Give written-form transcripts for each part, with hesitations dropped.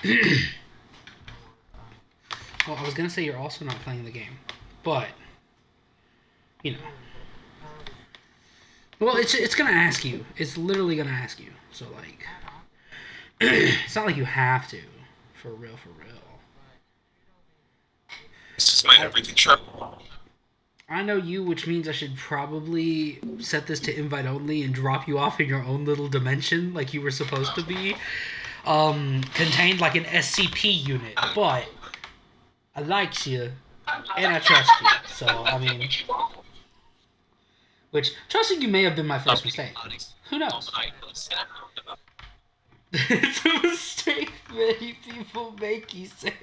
Well, I was gonna say you're also not playing the game, but you know. Well, it's gonna ask you. It's literally gonna ask you. So like, it's not like you have to. For real, for real. This is my everything trip. I know you, which means I should probably set this to invite only and drop you off in your own little dimension, like you were supposed to be. Contained like an SCP unit, but I like you and I trust you. So I mean, which trusting you may have been my first mistake. Who knows? It's a mistake many people make, he said.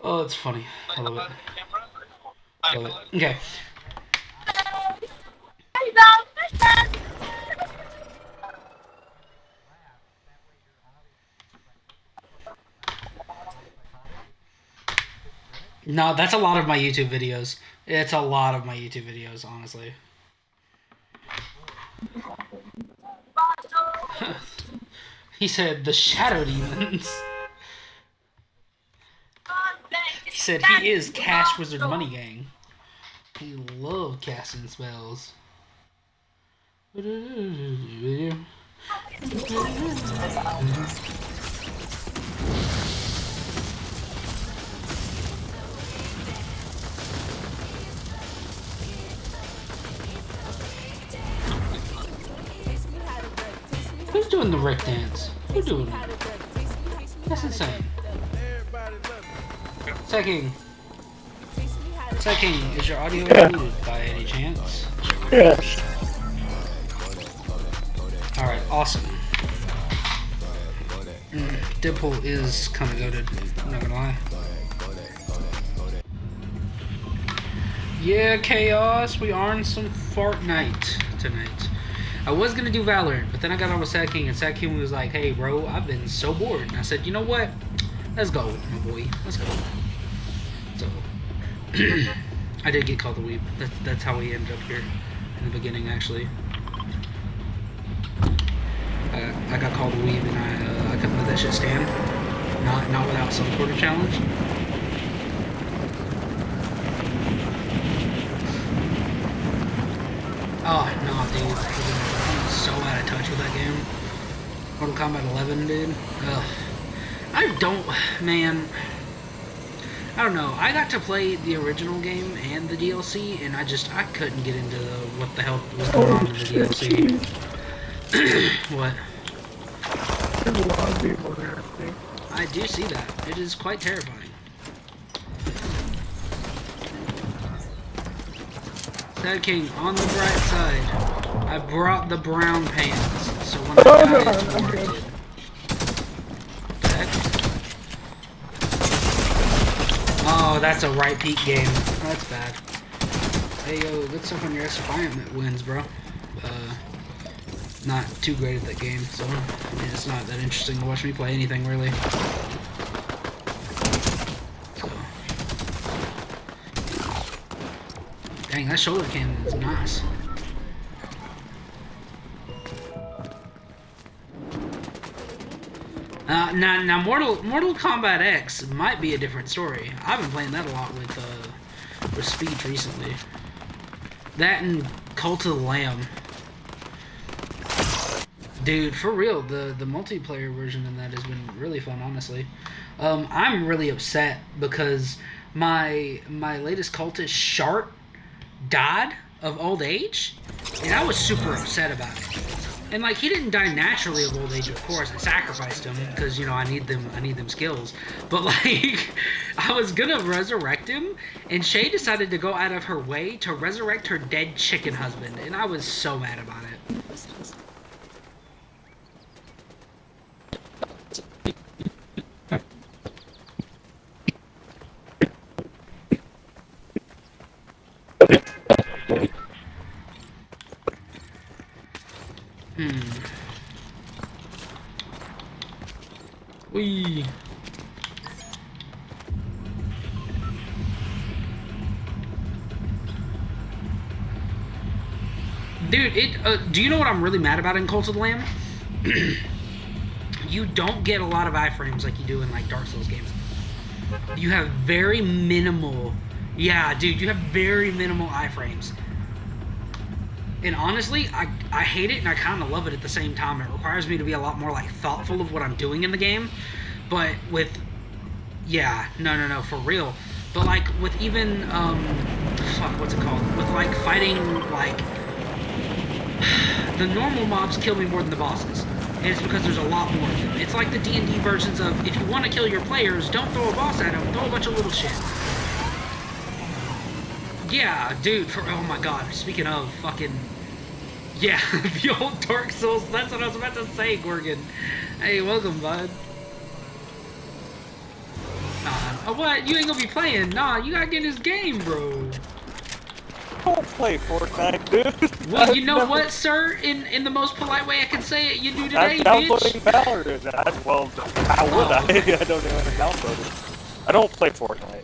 Oh, it's funny. I love it. Love it. Okay. No, that's a lot of my YouTube videos. It's a lot of my YouTube videos, honestly. He said the Shadow Demons. He said he is Cash Wizard Money Gang. He loved casting spells. Who's doing the Rick dance? Who's doing it? That's insane. Second, is your audio muted by any chance? Yes. Alright, awesome. Deadpool is kind of goated, I'm not gonna lie. Yeah, Chaos, we are in some Fortnite tonight. I was gonna do Valorant, but then I got on with Sad King, and Sad King was like, hey bro, I've been so bored. And I said, you know what? Let's go, my boy. Let's go. So, I did get called the weeb. That's how we ended up here in the beginning, actually. I got called a weeb, and I couldn't let that shit stand. Not without some sort of challenge. Oh no, dude! I'm so out of touch with that game. Mortal Kombat 11, dude. Ugh. I don't know. I got to play the original game and the DLC, and I couldn't get into what the hell was going on in the DLC. What? There's a lot of people there, I think. I do see that. It is quite terrifying. Sad King, on the bright side, I brought the brown pants, so when I die, it's worth it. Heck? Oh, that's a right peak game. That's bad. Hey, yo, good stuff on your SFI wins, bro. Not too great at that game, so I mean, it's not that interesting to watch me play anything, really. So. Dang, that shoulder cannon is nice. Now, Mortal Kombat X might be a different story. I've been playing that a lot with Speech recently. That and Cult of the Lamb. Dude, for real, the multiplayer version in that has been really fun, honestly. I'm really upset because my latest cultist, Shart, died of old age, and I was super upset about it. And like, he didn't die naturally of old age, of course. I sacrificed him because, you know, I need them skills. But like, I was gonna resurrect him, and Shay decided to go out of her way to resurrect her dead chicken husband, and I was so mad about it. Wee. Dude, do you know what I'm really mad about in Cult of the Lamb? you don't get a lot of iframes like you do in like Dark Souls games. You have very minimal. Yeah, dude, you have very minimal iframes. And honestly, I hate it and I kind of love it at the same time. It requires me to be a lot more like thoughtful of what I'm doing in the game. But with, yeah, no, for real. But like with even, fuck, what's it called? With like fighting, like, the normal mobs kill me more than the bosses. And it's because there's a lot more of them. It's like the D&D versions of, if you want to kill your players, don't throw a boss at them, throw a bunch of little shit. Yeah, dude, oh my god, speaking of fucking... Yeah, the old Dark Souls, that's what I was about to say, Gorgon. Hey, welcome, bud. Oh, what? You ain't gonna be playing? Nah, you gotta get in this game, bro. I don't play Fortnite, dude. Well, you know what, sir? In the most polite way I can say it, you do today, I'm downloading bitch. Valorant. Well, how would I? Okay. I don't know how to download it. I don't play Fortnite.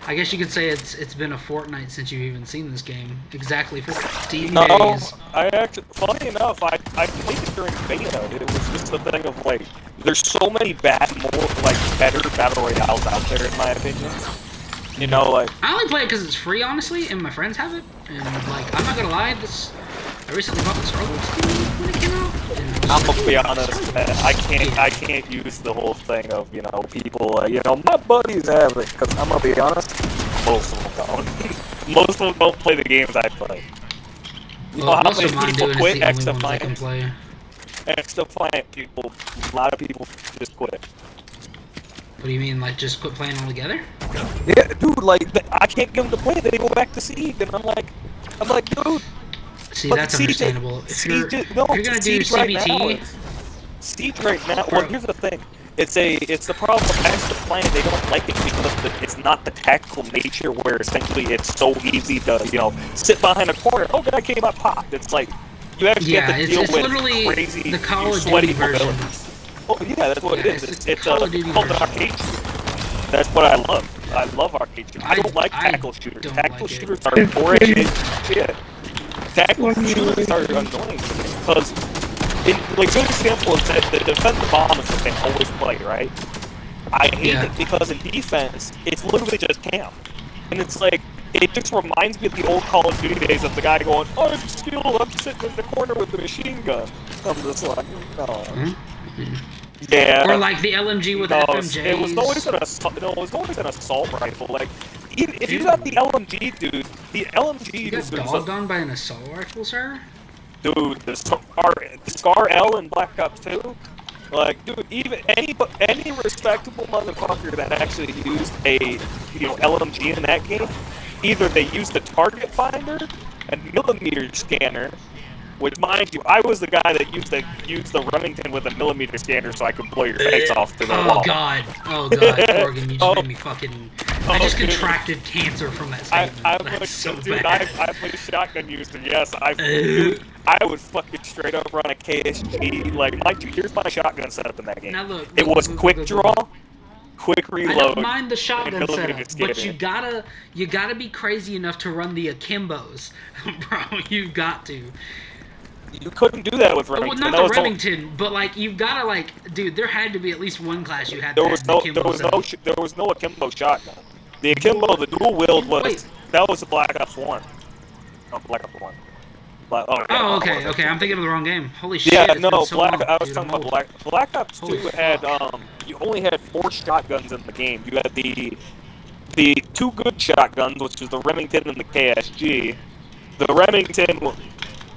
I guess you could say it's been a fortnight since you've even seen this game. Exactly 14 No, days. I actually, funny enough, I played it during beta. It was just a thing of like, there's so many better battle royales out there, in my opinion. You know, like... I only play it because it's free, honestly, and my friends have it. And, like, I'm not gonna lie, I recently bought the Star Wars game when it came out. I'm gonna be honest, man, I can't use the whole thing of, you know, people, you know, my buddies have it, because I'm gonna be honest, most of them don't. Most of them don't play the games I play. You know how many people quit X-Defiant? X-Defiant people, a lot of people just quit. What do you mean, like, just quit playing altogether? Yeah, dude, like, I can't get them to play, they go back to Siege, and I'm like, dude. See, that's understandable. If you're gonna do CBT... Siege right now, well, here's the thing. It's the problem with X-Defiant, they don't like it because it's not the tactical nature where essentially it's so easy to, you know, sit behind a corner, oh, guy came up, popped. It's like, you actually have to deal with crazy, the Call of sweaty Duty version. mobility. Oh, yeah, that's what it is. It's Call of Duty called an version. arcade shooter. That's what I love. I love arcade shooters. I don't like tactical shooters. Tactical shooters are boring as shit. Tactical shooters are annoying because, like, good example is that the defensive bomb is what they always play, right? I hate it because in defense, it's literally just camp. And it's like, it just reminds me of the old Call of Duty days of the guy going, oh, I'm sitting in the corner with the machine gun. I'm just like, no. Yeah. Or like the LMG with FMJs. It was always an assault rifle. Like, even if you got the LMG, dude, the LMG... You got dogged on by an assault rifle, sir? Dude, the Scar L in Black Ops 2? Like, dude, even any respectable motherfucker that actually used a, you know, LMG in that game, either they used the target finder and millimeter scanner, which, mind you, I was the guy that used the Remington with a millimeter scanner so I could blow your face off to the wall. Oh god, Morgan, you just made me fucking... I just contracted cancer from that statement. That's so bad. I'm a shotgun user, yes. I would fucking straight up run a KSG. Like, mind you, here's my shotgun setup in that game. Now look, it was quick draw, quick reload. I don't mind the shotgun setup, but you gotta be crazy enough to run the akimbos, bro. You've got to. You couldn't do that with Remington. Well, not the Remington, but like you've got to like, dude. There had to be at least one class you had. There was no akimbo shotgun. The akimbo, the dual wield that was the Black Ops 1. Oh, Black Ops 1. Okay. I'm thinking of the wrong game. Holy shit! Yeah, I was talking about Black Ops 2 had you only had 4 shotguns in the game. You had the 2 good shotguns, which was the Remington and the KSG. The Remington,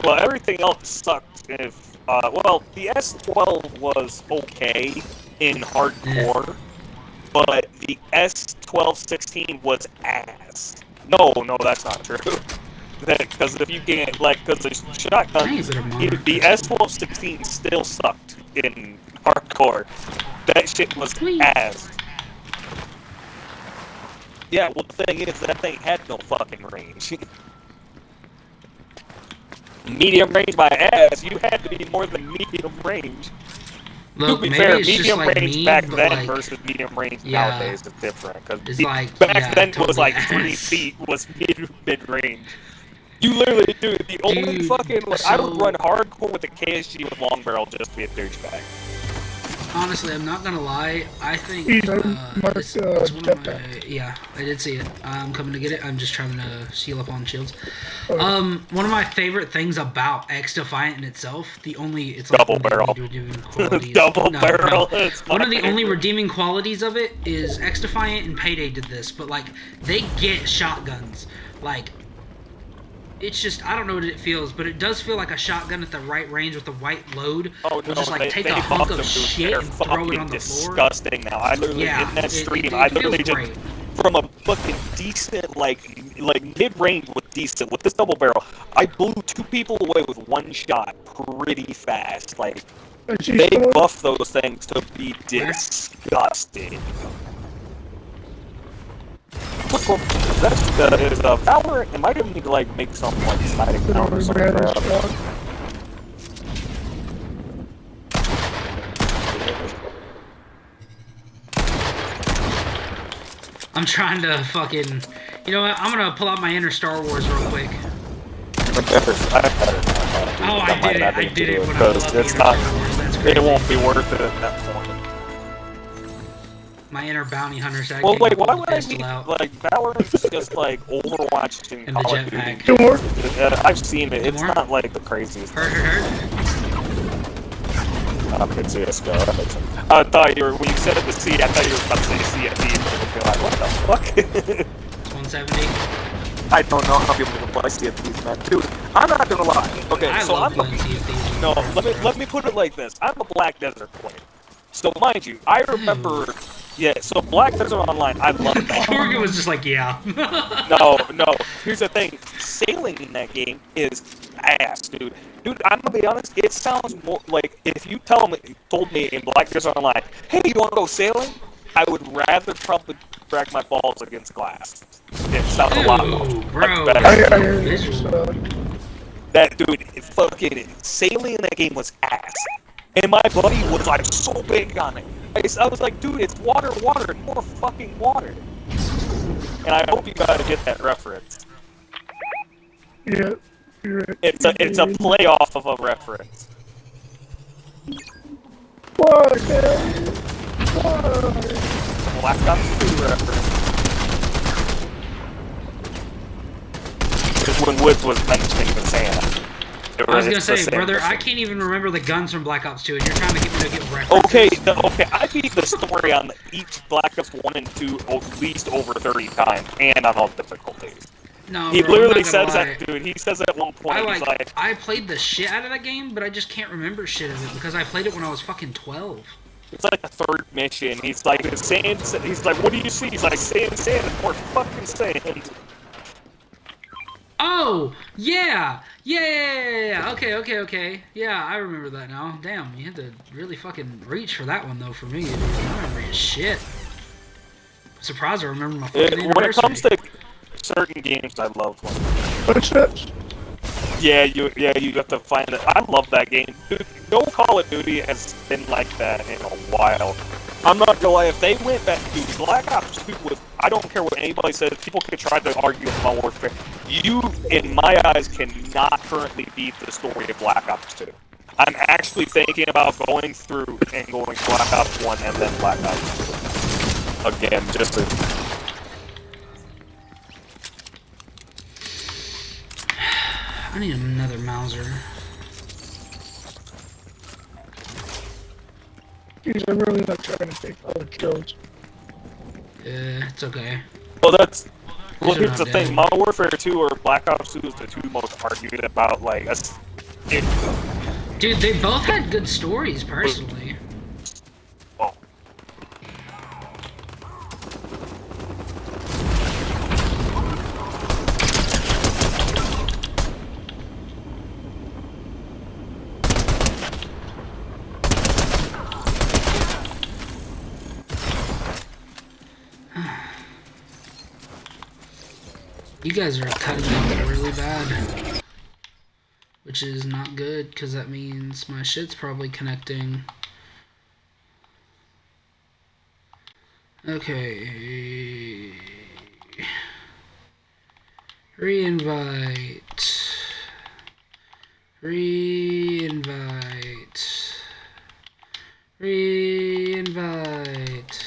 well, everything else sucked. The S12 was okay in hardcore, but the S12-16 was ass. No, that's not true. Because if you can't, because the shotguns, the S12-16 still sucked in hardcore. That shit was ass. Yeah, well, the thing is, that thing had no fucking range. Medium range by ass, you had to be more than medium range. Look, to be maybe fair, it's medium just like range me, back but then like, versus medium range nowadays is different. Because it's like, back then totally was like ass. 20 feet was mid range. You literally do. The only Dude, fucking like, I would run hardcore with the KSG with long barrel just to be a douchebag. Honestly, I'm not gonna lie. I think He's it's one of my. jetpack. Yeah, I did see it. I'm coming to get it. I'm just trying to seal up on shields. Oh, One of my favorite things about X Defiant in itself, it's like Double one of the barrel. only redeeming qualities. Double No, barrel. no. It's One my of the only favorite. redeeming qualities of it is X Defiant and Payday did this, but like they get shotguns. Like it's just I don't know what it feels, but it does feel like a shotgun at the right range with the right load. Oh, Will no, just like take a hunk of shit and throw it on the floor. Disgusting now. I literally in that stream, I literally just great. from a fucking decent like mid-range with decent with this double barrel, I blew 2 people away with 1 shot pretty fast. Like they buff those things to be disgusting. Look, that's is Valorant. Am I gonna need to like make some like sliding down or something? I'm trying to fucking. You know what? I'm gonna pull out my inner Star Wars real quick. Oh, I did it when I pulled out the inner Star Wars. That's crazy. It won't be worth it at that point. My inner bounty hunter sack. Well, wait, why would I need like Valorant's just like Overwatch and the Call of jetpack? Duty? I've seen it. It's not like the craziest. Hurt. It's CSGO. I thought you were when you said it to C. I thought you were about to say CFD. Like, what the fuck? It's 170. I don't know how people can play CFDs, man. Dude, I'm not gonna lie. Okay, I so love I'm playing CFDs. No, let me put it like this. I'm a Black Desert player. So mind you, I remember. Yeah, so Black Desert Online, I love that. Morgan was just like, yeah. No. Here's the thing. Sailing in that game is ass, dude. Dude, I'm gonna be honest. It sounds more like if you told me in Black Desert Online, hey, you wanna go sailing? I would rather probably drag my balls against glass. It sounds a lot bro. better. That dude, fucking sailing in that game was ass. And my buddy was like so big on it. I was like, dude, it's water, more fucking water. And I hope you guys get that reference. Yeah, you're right. It's a play off of a reference. Why, man? Why? Black Ops 2 reference. Because when Woods was mentioning the sand. I was gonna say, brother, I can't even remember the guns from Black Ops 2, and you're trying to get me to get references. Okay, I beat the story on each Black Ops 1 and 2 at least over 30 times, and on all difficulties. No, he bro, literally says that, dude. He says at one point, I played the shit out of that game, but I just can't remember shit of it because I played it when I was fucking 12. It's like the 3rd mission. He's like, sand. He's like, what do you see? He's like, sand, more fucking sand. Oh, yeah. Okay. Yeah, I remember that now. Damn, you had to really fucking reach for that one, though, for me. Dude. I remember your shit. I'm surprised I remember my fucking anniversary. When it comes to certain games, I love one. What's that? Yeah, you have to find it. I love that game. Dude, no Call of Duty has been like that in a while. I'm not gonna lie, if they went back to Black Ops 2 with, I don't care what anybody says, people can try to argue with Modern Warfare. You, in my eyes, cannot currently beat the story of Black Ops 2. I'm actually thinking about going through and going Black Ops 1 and then Black Ops 2. Again, just to... I need another Mauser. Jeez, I'm really not trying to take all the kills. It's okay. Well, here's the thing. Modern Warfare 2 or Black Ops 2 is the two most argued about, like... Dude, they both had good stories, personally. Oh. You guys are cutting out really bad. Which is not good, because that means my shit's probably connecting. Okay. Re-invite. Re-invite. Re-invite.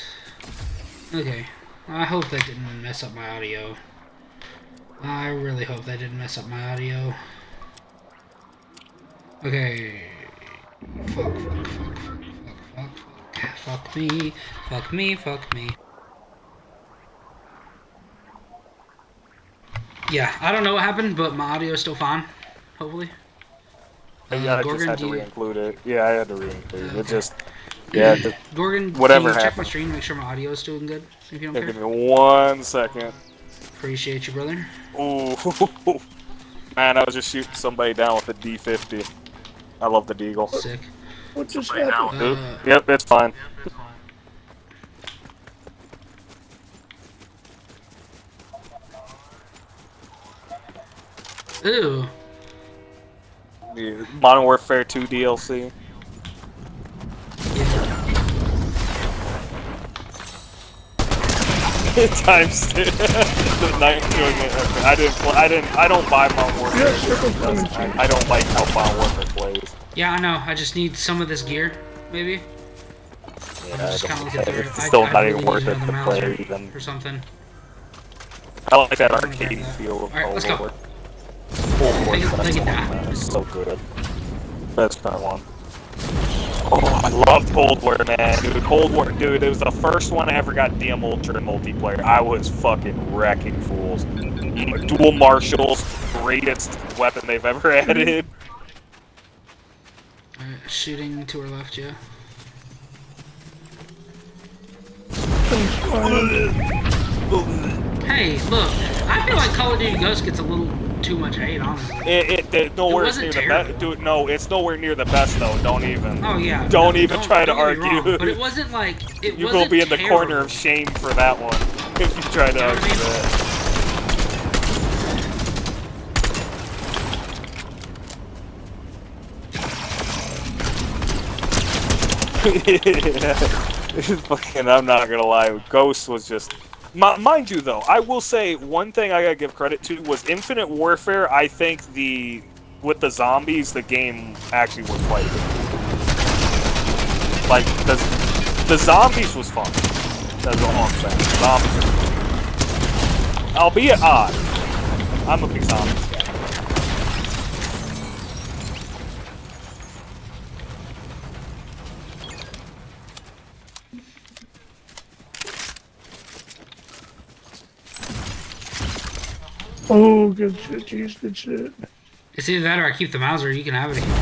Okay. I hope that didn't mess up my audio. I really hope that didn't mess up my audio. Okay. Fuck. Fuck me. Fuck me. Fuck me. Yeah, I don't know what happened, but my audio is still fine. Hopefully. Yeah, I Gorgon, just had to re-include it. Yeah, I had to re-include it. It okay. just, yeah, Gorgon, whatever can you check happened. my stream and make sure my audio is still good, if you don't care? Give me 1 second. Appreciate you, brother. Ooh, man, I was just shooting somebody down with a D50. I love the Deagle. Sick. What just happened? Yep, it's fine. Ooh. The Modern Warfare 2 DLC. Yeah. Times two. The night doing it. I don't buy Modern Warfare. I don't like how Modern Warfare plays. Yeah, I know. I just need some of this gear, maybe. Yeah, Just kind of look at their. it's still not even really worth need it to another play Mauser even. or something. I like that Something like arcade that. feel of Alright, let's go. That's They can die. so good. That's part one. Oh, I love Cold War, man. Dude, Cold War, dude, it was the first one I ever got DM Ultra in multiplayer. I was fucking wrecking fools. Dual Marshals, greatest weapon they've ever added. Alright, shooting to our left, yeah. Hey, look, I feel like Call of Duty Ghost gets a little too much hate, honestly. It nowhere wasn't near the terrible. best. Dude, no, it's nowhere near the best though. Don't even. Oh yeah. Don't even try to get me argue. wrong, but it wasn't like it You wasn't will be in the terrible. corner of shame for that one if you try to You know what argue I mean? that. Fucking, I'm not gonna lie. Ghost was just. Mind you, though, I will say one thing I gotta give credit to was Infinite Warfare. I think with the zombies, the game actually was quite good. Like the zombies was fun. That's all I'm saying. Zombies are fun. Albeit odd. I'm a big zombies guy. Oh, good shit, jeez, good shit. It's either that or I keep the Mauser. You can have it if you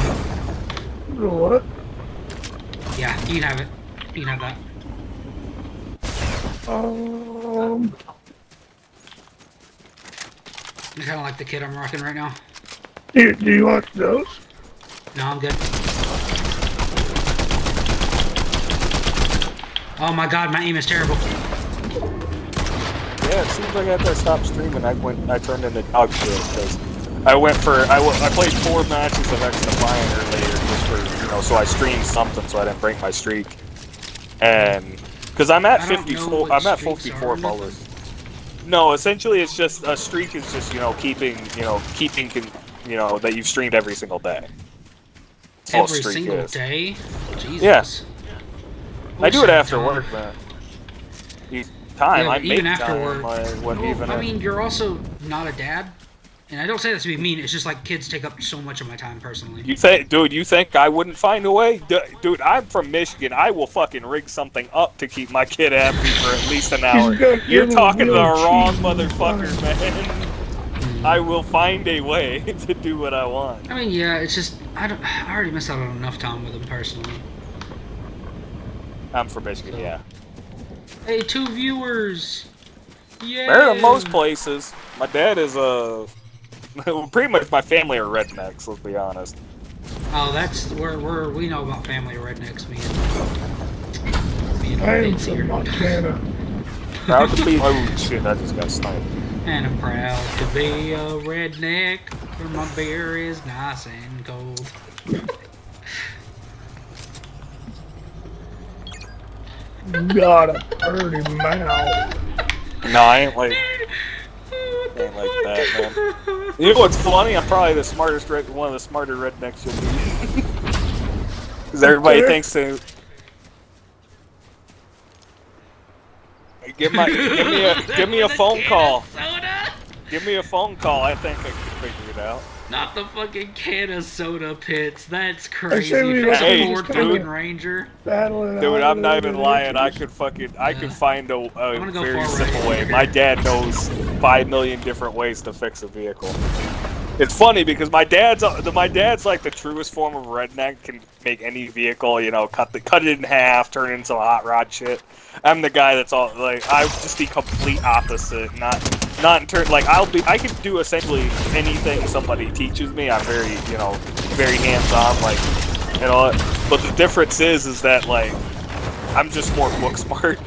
want. What? Yeah, you can have it. You can have that. I kind of like the kit I'm rocking right now. Do you want those? No, I'm good. Oh my god, my aim is terrible. Yeah, it seems like after I stopped streaming, I turned into dog shit because I played 4 matches of X Defiant earlier just for, so I streamed something so I didn't break my streak. And because I'm at 54 followers. No, essentially it's just a streak is just keeping that you've streamed every single day. That's all a Every streak single is. day? Jesus. Yeah. I do it after time. work, man. Time. Yeah, I but make even after time. work. I mean, you're also not a dad. And I don't say that to be mean, it's just like kids take up so much of my time personally. You think I wouldn't find a way? Dude, I'm from Michigan. I will fucking rig something up to keep my kid happy for at least an hour. You're talking to the wrong motherfucker, man. I will find a way to do what I want. I mean, yeah, it's just I already missed out on enough time with him personally. I'm from Michigan, yeah. Hey, 2 viewers. Yeah. Better than most places. My dad is pretty much my family are rednecks. Let's be honest. Oh, that's where we know about family rednecks. Me and I am Vince from here. Montana. Proud to be. Oh shit! I just got sniped. And I'm proud to be a redneck, where my beer is nice and cold. Got a pretty mouth. No, I ain't like that. shit, man. You know what's funny? I'm probably the smartest, one of the smarter rednecks you'll meet. Because everybody thinks they... Give me a phone call. Give me a phone call. I think I can figure it out. Not the fucking can of soda pits. That's crazy. Hey, Ford fucking Ranger. Dude, I'm not even lying. I could find a very simple way. My dad knows 5 million different ways to fix a vehicle. It's funny because my dad's like the truest form of redneck. Can make any vehicle, you know, cut it in half, turn it into hot rod shit. I'm the guy that's all like I would just be complete opposite. Not in turn like I can do essentially anything somebody teaches me. I'm very, you know, very hands-on, like, you know. But the difference is that like I'm just more book smart.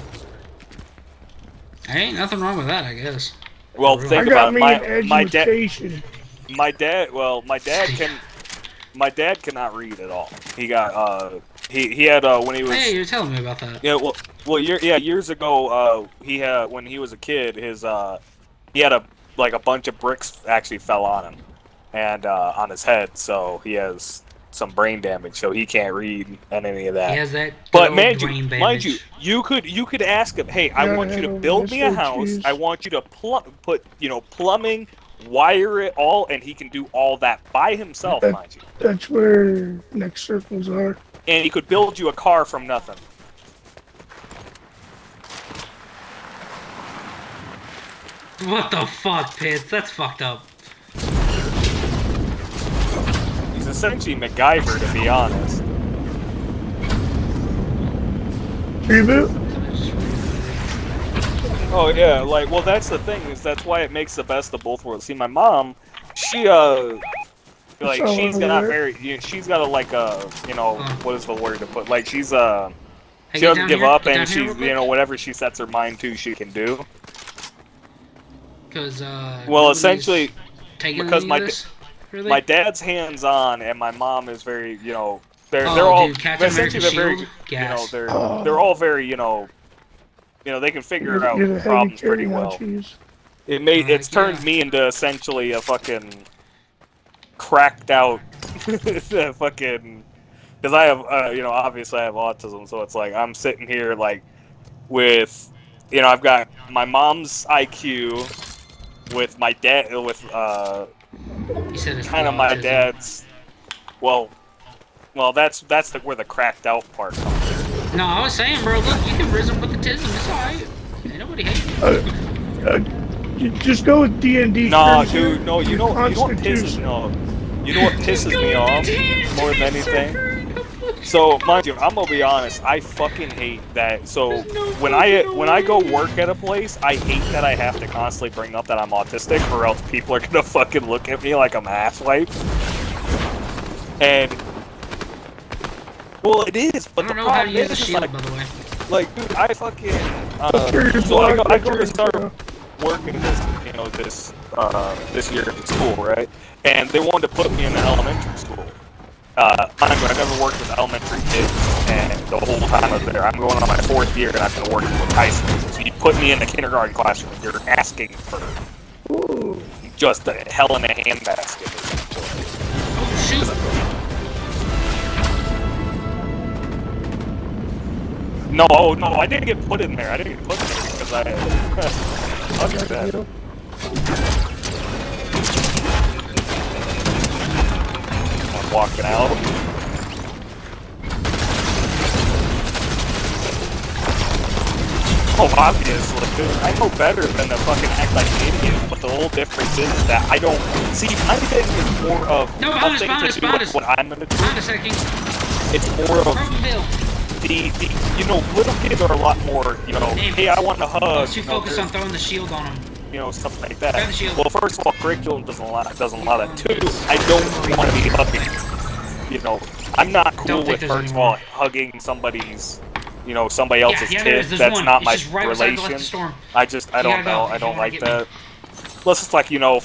Ain't nothing wrong with that, I guess. Well, think about it. My dad cannot read at all. He got he had when he was. Hey, you're telling me about that. Yeah, well, years ago, he had when he was a kid, his he had a bunch of bricks actually fell on him, and on his head, so he has some brain damage, so he can't read and any of that. He has that. But mind you, you could ask him, hey, I want you to build me a house. I want you to put plumbing, wire it all, and he can do all that by himself, mind you. That's where next circles are. And he could build you a car from nothing. What the fuck, Pitts? That's fucked up. He's essentially MacGyver, to be honest. Reboot? Oh yeah, like, well, that's the thing, is that's why it makes the best of both worlds. See, my mom, she like, she's got she's got a, like, you know, what is the word to put, like, she's, she doesn't give up, and she's, you know, whatever she sets her mind to, she can do. Because, well, essentially, because my really? dad's hands-on, and my mom is very, you know, they're all, essentially, they're very, you know, they're all very, you know, they can figure out problems pretty well. It's turned me into essentially a fucking cracked out fucking, because I have you know, obviously I have autism, so it's like I'm sitting here like with, you know, I've got my mom's IQ with my dad, with kind of my dad's, well that's where the cracked out part comes in. No, I was saying, bro, look, you can rhythm with autism, it's alright. Ain't nobody hates you. Just go with D&D. Nah, dude, no, you know what pisses me off? You know what pisses me off more than anything? So, mind you, I'm gonna be honest, I fucking hate that. So, when I go work at a place, I hate that I have to constantly bring up that I'm autistic, or else people are gonna fucking look at me like I'm asswipe. And well, it is, but the problem is, shield, by the way. Like, dude, I fucking so I go to start working this, you know, this year at school, right? And they wanted to put me in the elementary school. I never worked with elementary kids, and the whole time I was there, I'm going on my 4th year, and I've been working with high school. So you put me in the kindergarten classroom, you're asking for just a hell in a handbasket. Oh, shoot. No, I didn't get put in there. I didn't get put in there because I that. I'm walking out. Oh, obviously, dude. I know better than to fucking act like an idiot, but the whole difference is that I don't... See, my thing is more of nothing to do with what I'm gonna do. It's more of... you know, little kids are a lot more, you know, hey, I want a hug. You focus on throwing the shield on them. You know, stuff like that. Well, first of all, curriculum doesn't allow that. Two, I don't want to be hugging. You know, I'm not cool with, first of all, hugging somebody's, you know, somebody else's kid. That's not my relation. I don't know. I don't like that. Unless it's like, you know,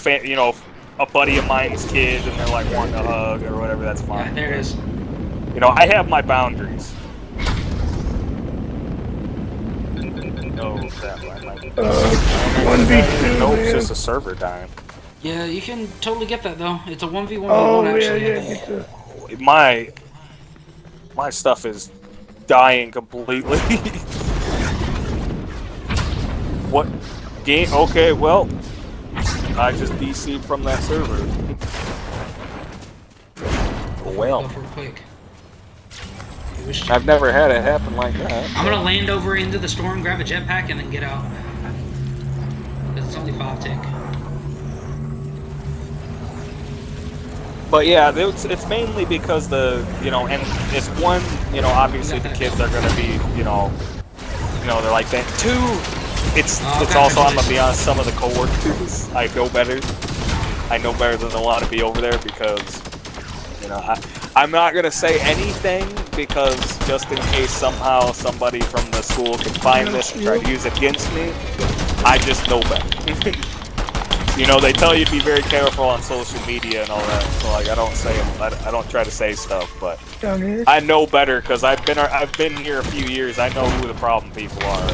a buddy of mine's kid, and they're like wanting a hug or whatever. That's fine. Yeah, there it is. You know, I have my boundaries. No, that one. 1v2. Nope, it's just a server dying. Yeah, you can totally get that though. It's a 1v1v1 Oh yeah, actually, I yeah. think. Get the. My stuff is dying completely. What game? Okay, well, I just DC'd from that server. Hopefully Well, go for it quick. It was I've changed. never had it happen like that. I'm gonna land over into the storm, grab a jetpack, and then get out. Because it's only 5 tick. But yeah, it's mainly because and it's one, You obviously got the that. kids are gonna be, they're like that. Two, Oh, it's got also, my I'm gonna boys. be honest, some of the coworkers I know better. I know better than a lot to be over there because, I'm not gonna say anything because just in case somehow somebody from the school can find this and try to use it against me, I just know better. They tell you to be very careful on social media and all that. So like, I don't try to say stuff, but Down here. I know better because I've been here a few years. I know who the problem people are.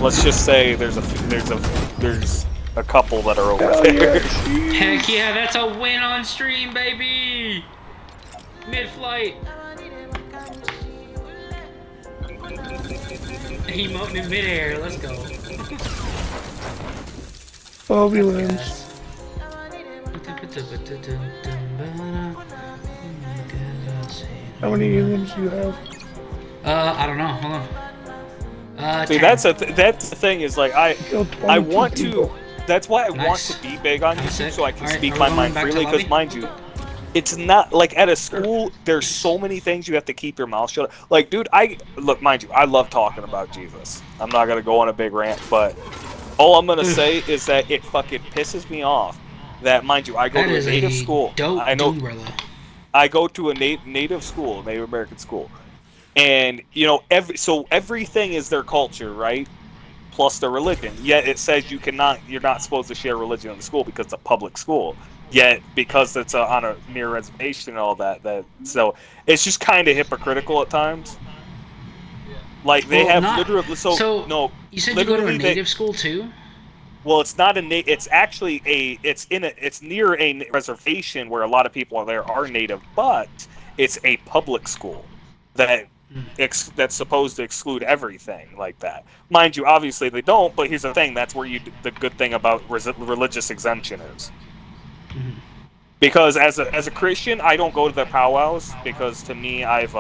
Let's just say there's a couple that are over Hell there. yeah. Heck yeah, that's a win on stream, baby! Mid-flight. Emoting in midair, let's go. Bobby limbs. How many limbs do you have? I don't know, hold on. See, 10. that's the thing is like Killed I 22 want to. people. That's why I want Nice. to be big on Kinda YouTube sick. so I can Alright, speak are we my going mind back to freely. Because lobby? mind you, it's not like at a school. There's so many things you have to keep your mouth shut. Like, dude, mind you, I love talking about Jesus. I'm not gonna go on a big rant, but all I'm gonna say is that it fucking pisses me off that, mind you, I go That to a is native a school. dope I know umbrella. I go to a native school, Native American school, and everything is their culture, right? Plus their religion. Yet it says you're not supposed to share religion in the school because it's a public school. Yet because it's on a near reservation and all that so it's just kind of hypocritical at times. Like they Well, have not. literally So, no you said you go to a literally they native school too? well it's not it's actually it's near a reservation where a lot of people there are native, but it's a public school that Mm. that's supposed to exclude everything like that. Mind you, obviously they don't, but here's the thing: that's where the good thing about religious exemption is. Mm. Because as a Christian, I don't go to their powwows because to me, I've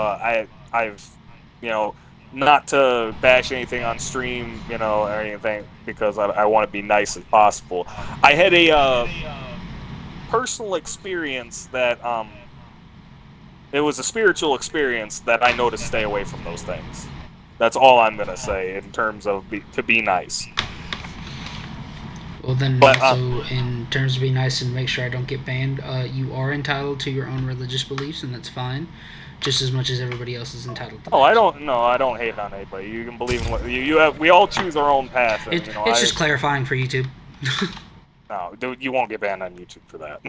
you know not to bash anything on stream, or anything because I want to be nice as possible. I had a personal experience that it was a spiritual experience that I know to stay away from those things. That's all I'm gonna say in terms of to be nice. Well, then But also, in terms of being nice and make sure I don't get banned, you are entitled to your own religious beliefs, and that's fine. Just as much as everybody else is entitled to oh, theirs. I don't hate on anybody. You can believe in what you have. We all choose our own path, and It's just clarifying for YouTube. no, dude, you won't get banned on YouTube for that.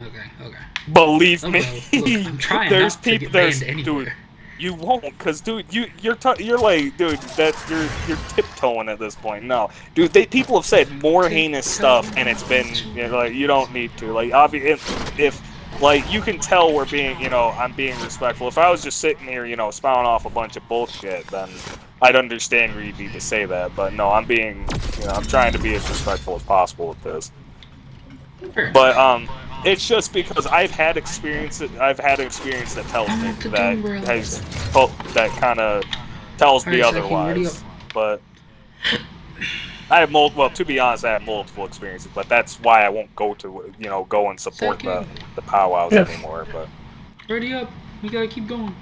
Okay. Believe Oh, me, well, look, I'm trying there's not to people. get There's banned anywhere. dude. You won't, cause dude, you're like, dude, that you're tiptoeing at this point. No, dude, people have said more heinous stuff, and it's been like you don't need to. Like, obviously, if like you can tell we're being, I'm being respectful. If I was just sitting here, spouting off a bunch of bullshit, then I'd understand where you'd need to say that. But no, I'm trying to be as respectful as possible with this. Fair But enough. it's just because I've had experience that tells I me want the that umbrella. that kind of tells me Alright, Zachy, ready up. otherwise. But I have multiple. Well, to be honest, I have multiple experiences, but that's why I won't go to go and support Zachy, the powwows Yes. anymore. But ready up. We gotta keep going.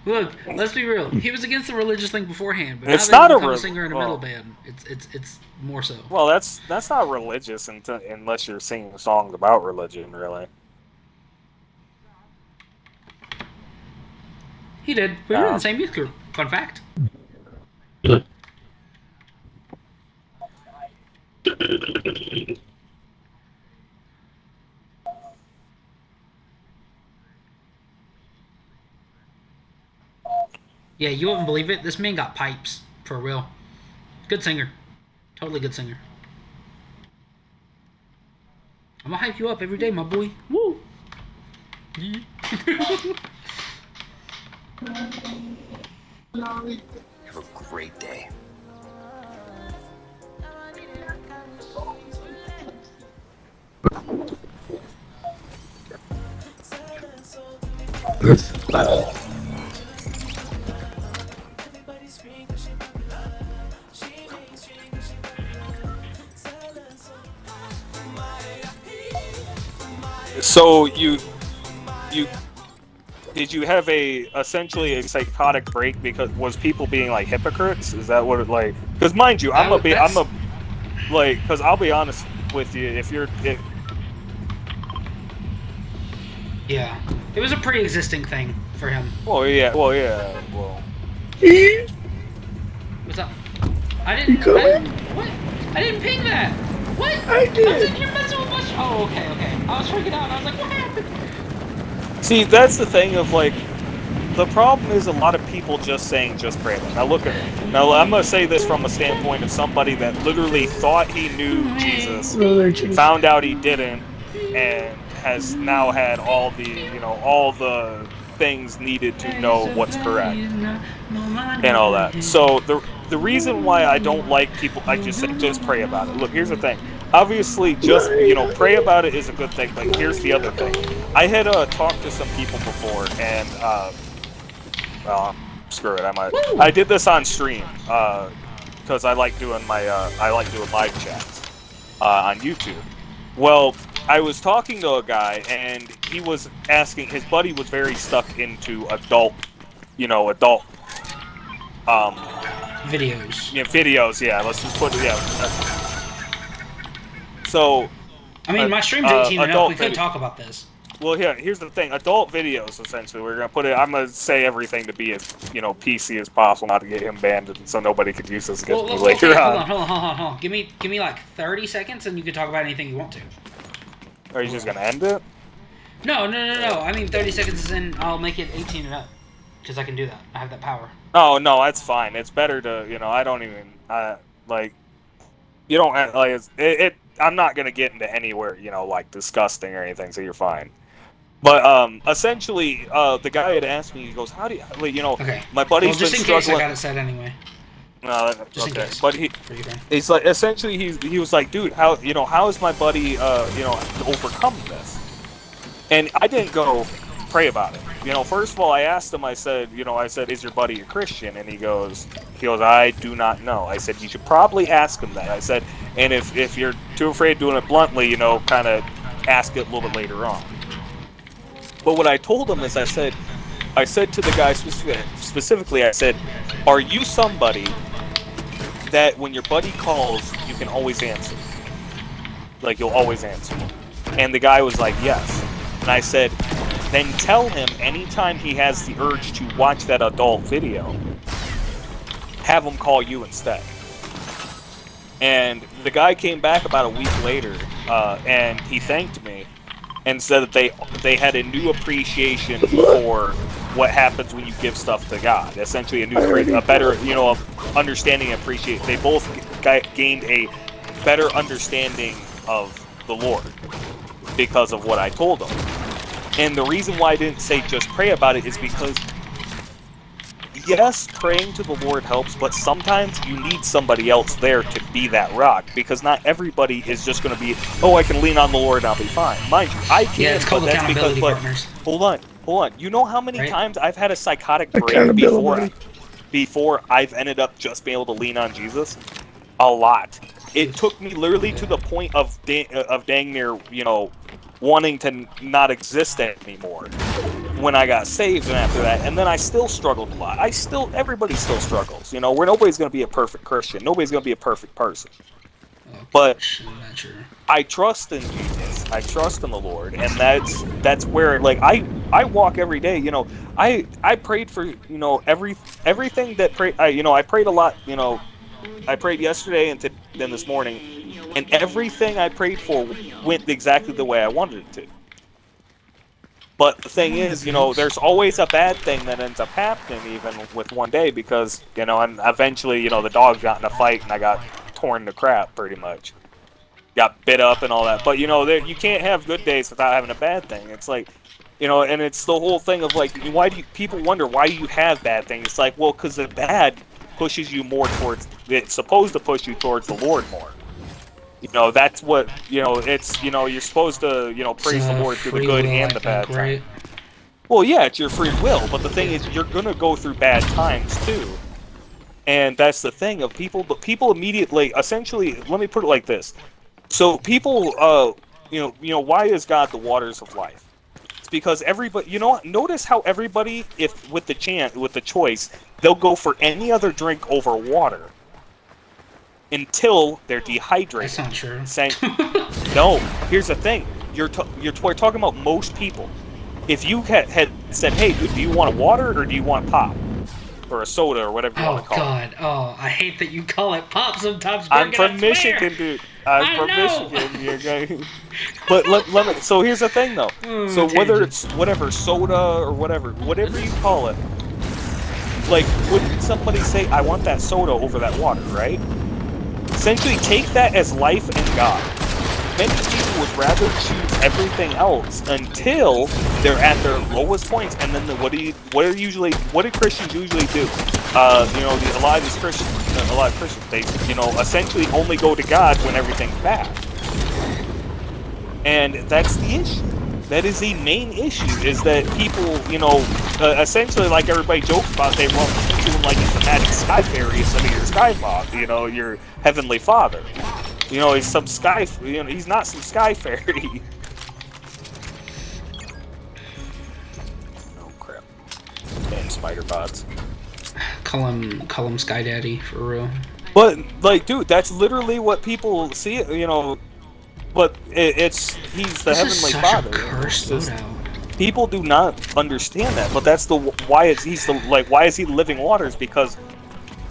Look, let's be real. He was against the religious thing beforehand, but now it's that he's not a become a singer in a metal well, band, it's more so. well, that's not religious unless you're singing songs about religion, really. He did. We were in the same youth group. Fun fact. Yeah, you wouldn't believe it. This man got pipes for real. Good singer, totally good singer. I'm gonna hype you up every day, my boy. Woo. Yeah. Have a great day. So you did you have essentially a psychotic break because was people being like hypocrites? Is that what it like? Because mind you, because I'll be honest with you, Yeah, it was a pre-existing thing for him. well. What's up? I didn't what? I didn't ping that. What? I did. I was in here messing with my. Oh, okay. I was freaking out. I was like, what happened? See, that's the thing of like, the problem is a lot of people just saying just pray. Now look at me. Now I'm gonna say this from a standpoint of somebody that literally thought he knew Jesus, found out he didn't, and has now had all the things needed to know what's correct and all that. So the reason why I don't like people, I just say just pray about it. Look, here's the thing. Obviously, just pray about it is a good thing, but here's the other thing. I had talked to some people before, and screw it. I did this on stream because I like doing live chats on YouTube. Well, I was talking to a guy, and he was asking. His buddy was very stuck into adult videos. Yeah, videos. Yeah, let's just put it. Yeah. So. I mean, my stream's 18 and up. We could talk about this. Well, here's the thing. Adult videos, essentially. We're gonna put it. I'm gonna say everything to be as PC as possible, not to get him banned, so nobody could use this against me later on. Hold on. Give me like 30 seconds, and you can talk about anything you want to. Are you just gonna end it? No. I mean, 30 seconds is in. I'll make it 18 and up, because I can do that. I have that power. Oh no, that's fine. It's better to I don't even you don't like it. I'm not gonna get into anywhere like disgusting or anything, so you're fine. But essentially, the guy had asked me. He goes, "How do you, Okay. My buddy's been struggling." Just in case I got it said anyway. No, just okay. In case. But he's like, essentially, he was like, "Dude, how is my buddy to overcome this?" And I didn't go pray about it. First of all, I asked him. I said, "Is your buddy a Christian?" And he goes, "I do not know." I said, "You should probably ask him that." I said, "And if you're too afraid of doing it bluntly, kind of ask it a little bit later on." But what I told him is, I said to the guy specifically, I said, "Are you somebody that when your buddy calls, you can always answer? Like, you'll always answer?" And the guy was like, "Yes." And I said, "Then tell him anytime he has the urge to watch that adult video, have him call you instead." And the guy came back about a week later, and he thanked me and said that they had a new appreciation for what happens when you give stuff to God. Essentially, a better understanding and appreciation. They both gained a better understanding of the Lord because of what I told them. And the reason why I didn't say just pray about it is because, yes, praying to the Lord helps, but sometimes you need somebody else there to be that rock, because not everybody is just going to be, "Oh, I can lean on the Lord and I'll be fine." Mind you, I can, yeah, it's called but that's accountability, because, partners. Hold on. You know how many times I've had a psychotic break before I've ended up just being able to lean on Jesus? A lot. It took me literally to the point of dang near, wanting to not exist anymore when I got saved, and after that, and then I still struggled a lot. Everybody still struggles, where nobody's going to be a perfect Christian, nobody's going to be a perfect person. But I trust in Jesus, I trust in the Lord, and that's where, like, I walk every day. I prayed for everything that I prayed a lot. I prayed yesterday and then this morning, and everything I prayed for went exactly the way I wanted it to. But the thing is, you know, there's always a bad thing that ends up happening even with one day because, you know, and eventually, you know, the dog got in a fight and I got torn to crap pretty much. Got bit up and all that. But, you know, you can't have good days without having a bad thing. It's like, you know, and it's the whole thing of like, why do people wonder why you have bad things? It's like, well, because the bad pushes you more towards, it's supposed to push you towards the Lord more. You know, that's what, you know, it's, you know, you're supposed to, you know, praise the Lord through the good and the bad times. Well, yeah, it's your free will, but the thing is, you're gonna go through bad times too. And that's the thing of people, but people immediately, essentially, let me put it like this. So people, you know, why is God the waters of life? It's because everybody, you know what, notice how everybody, if with the choice, they'll go for any other drink over water. Until they're dehydrated. That's not true. No, here's the thing. We're talking about most people. If you had said, hey, dude, do you want a water or do you want pop? Or a soda or whatever you want to call it. Oh, I hate that you call it pop sometimes. I'm from Michigan, dude. I'm from Michigan. You're going. But let me. So here's the thing, though. So whether it's whatever soda or whatever you call it, like, wouldn't somebody say, I want that soda over that water, right? Essentially, take that as life and God. Many people would rather choose everything else until they're at their lowest points, and then what do Christians usually do? You know, a lot of Christians, they, you know, essentially only go to God when everything's bad, and that's the issue. That is the main issue, is that people, you know, essentially, like everybody jokes about, they want to him like he's the magic sky fairy instead of your sky father, you know, your heavenly father. You know, he's some sky, you know, he's not some sky fairy. Oh crap! Damn spider bots. Call him Sky Daddy for real. But like, dude, that's literally what people see. You know. But he's the heavenly father. People do not understand that, but that's why is he living waters? Because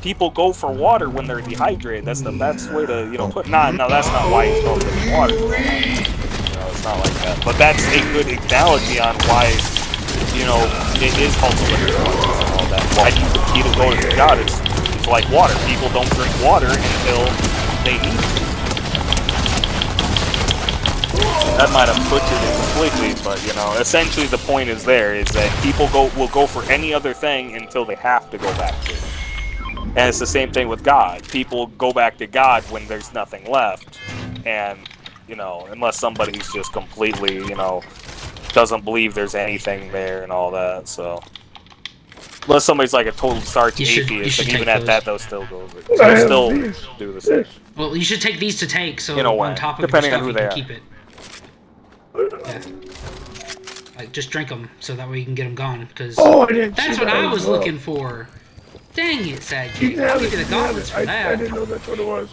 people go for water when they're dehydrated. That's the best way to, you know, put. No, that's not why he's going living waters. No, it's not like that. But that's a good analogy on why, you know, it is called the living waters and all that. Why people go to God? It's like water. People don't drink water until they need to. That might have butchered it completely, but, you know, essentially the point is that people will go for any other thing until they have to go back to it. And it's the same thing with God. People go back to God when there's nothing left, and, you know, unless somebody's just completely, you know, doesn't believe there's anything there and all that, so. Unless somebody's like a total starch atheist, and even at that, they'll still go over it. They'll still do the same. Well, you should take these to take, so on top of your stuff you can keep it. Yeah. Like, just drink them, so that way you can get them gone, because that's what I was looking for. Dang it, Sad King. I'll give you the gauntlets for that. I didn't know that's what it was.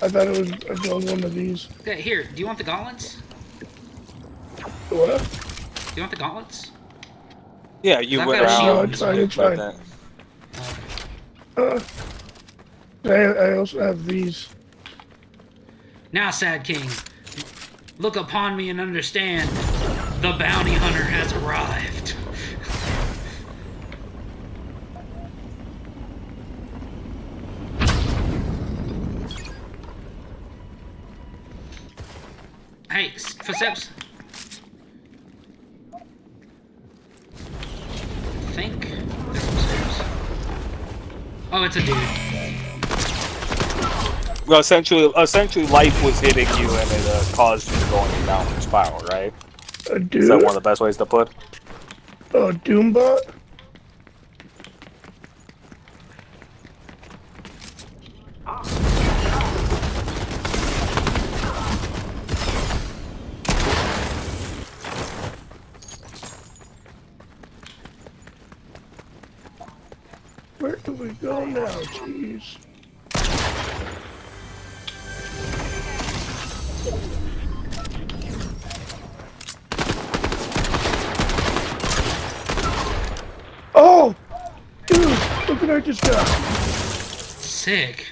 I thought it was one of these. Yeah, here, do you want the gauntlets? What? Do you want the gauntlets? Yeah, you went around. It's fine. I also have these. Now, Sad King, look upon me and understand. The bounty hunter has arrived. Hey, footsteps. I think there's footsteps. Oh, it's a dude. Well, essentially, life was hitting you, and it caused you to go into downward spiral, right? A dude. Is that one of the best ways to put? Oh, Doombot. Where do we go now, jeez? Oh! Dude, look what I just got. Sick.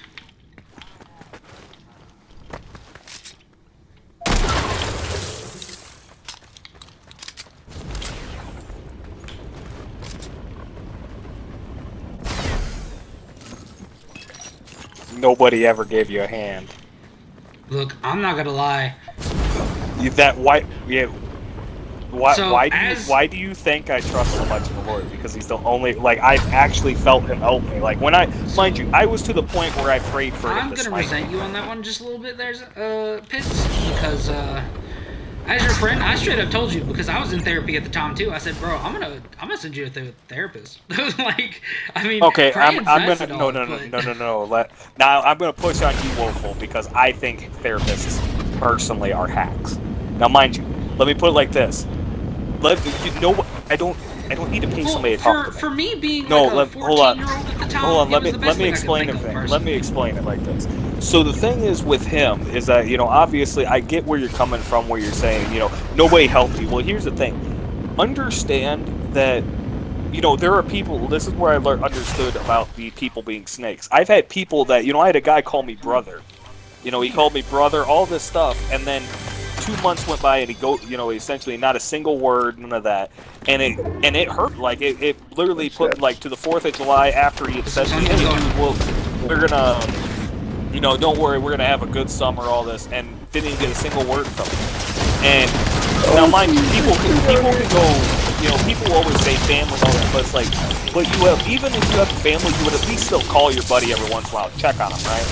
nobody ever gave you a hand. Look, I'm not gonna lie. Why do you think I trust so much in the Lord? Because he's the only, like, I've actually felt him help me. Like, mind you, I was to the point where I prayed for him to I'm gonna smite resent you on that one just a little bit there, Pitts, because as your friend, I straight up told you, because I was in therapy at the time too. I said, bro, I'm gonna send you to a therapist. Like, I mean, okay, I'm nice gonna all, no. Now I'm gonna push on you, Woeful, because I think therapists personally are hacks. Now, mind you, let me put it like this. I don't need to pay somebody to talk to me. For me being like a 14-year-old at the time, hold on. let me explain it like this. So the thing is with him is that, you know, obviously I get where you're coming from, where you're saying, you know, nobody helped you. Well, here's the thing. Understand that, you know, there are people. This is where I understood about the people being snakes. I've had people that, you know, I had a guy call me brother. You know, he called me brother, all this stuff, and then 2 months went by and essentially not a single word, none of that, and it hurt. Like it literally put, like, to the 4th of July after he had said, "Hey, dude, well, we're gonna, you know, don't worry, we're gonna have a good summer," all this, and didn't even get a single word from him. And now, mind you, people can go, you know, people always say family, all that, but it's like, but even if you have a family, you would at least still call your buddy every once in a while, check on him, right?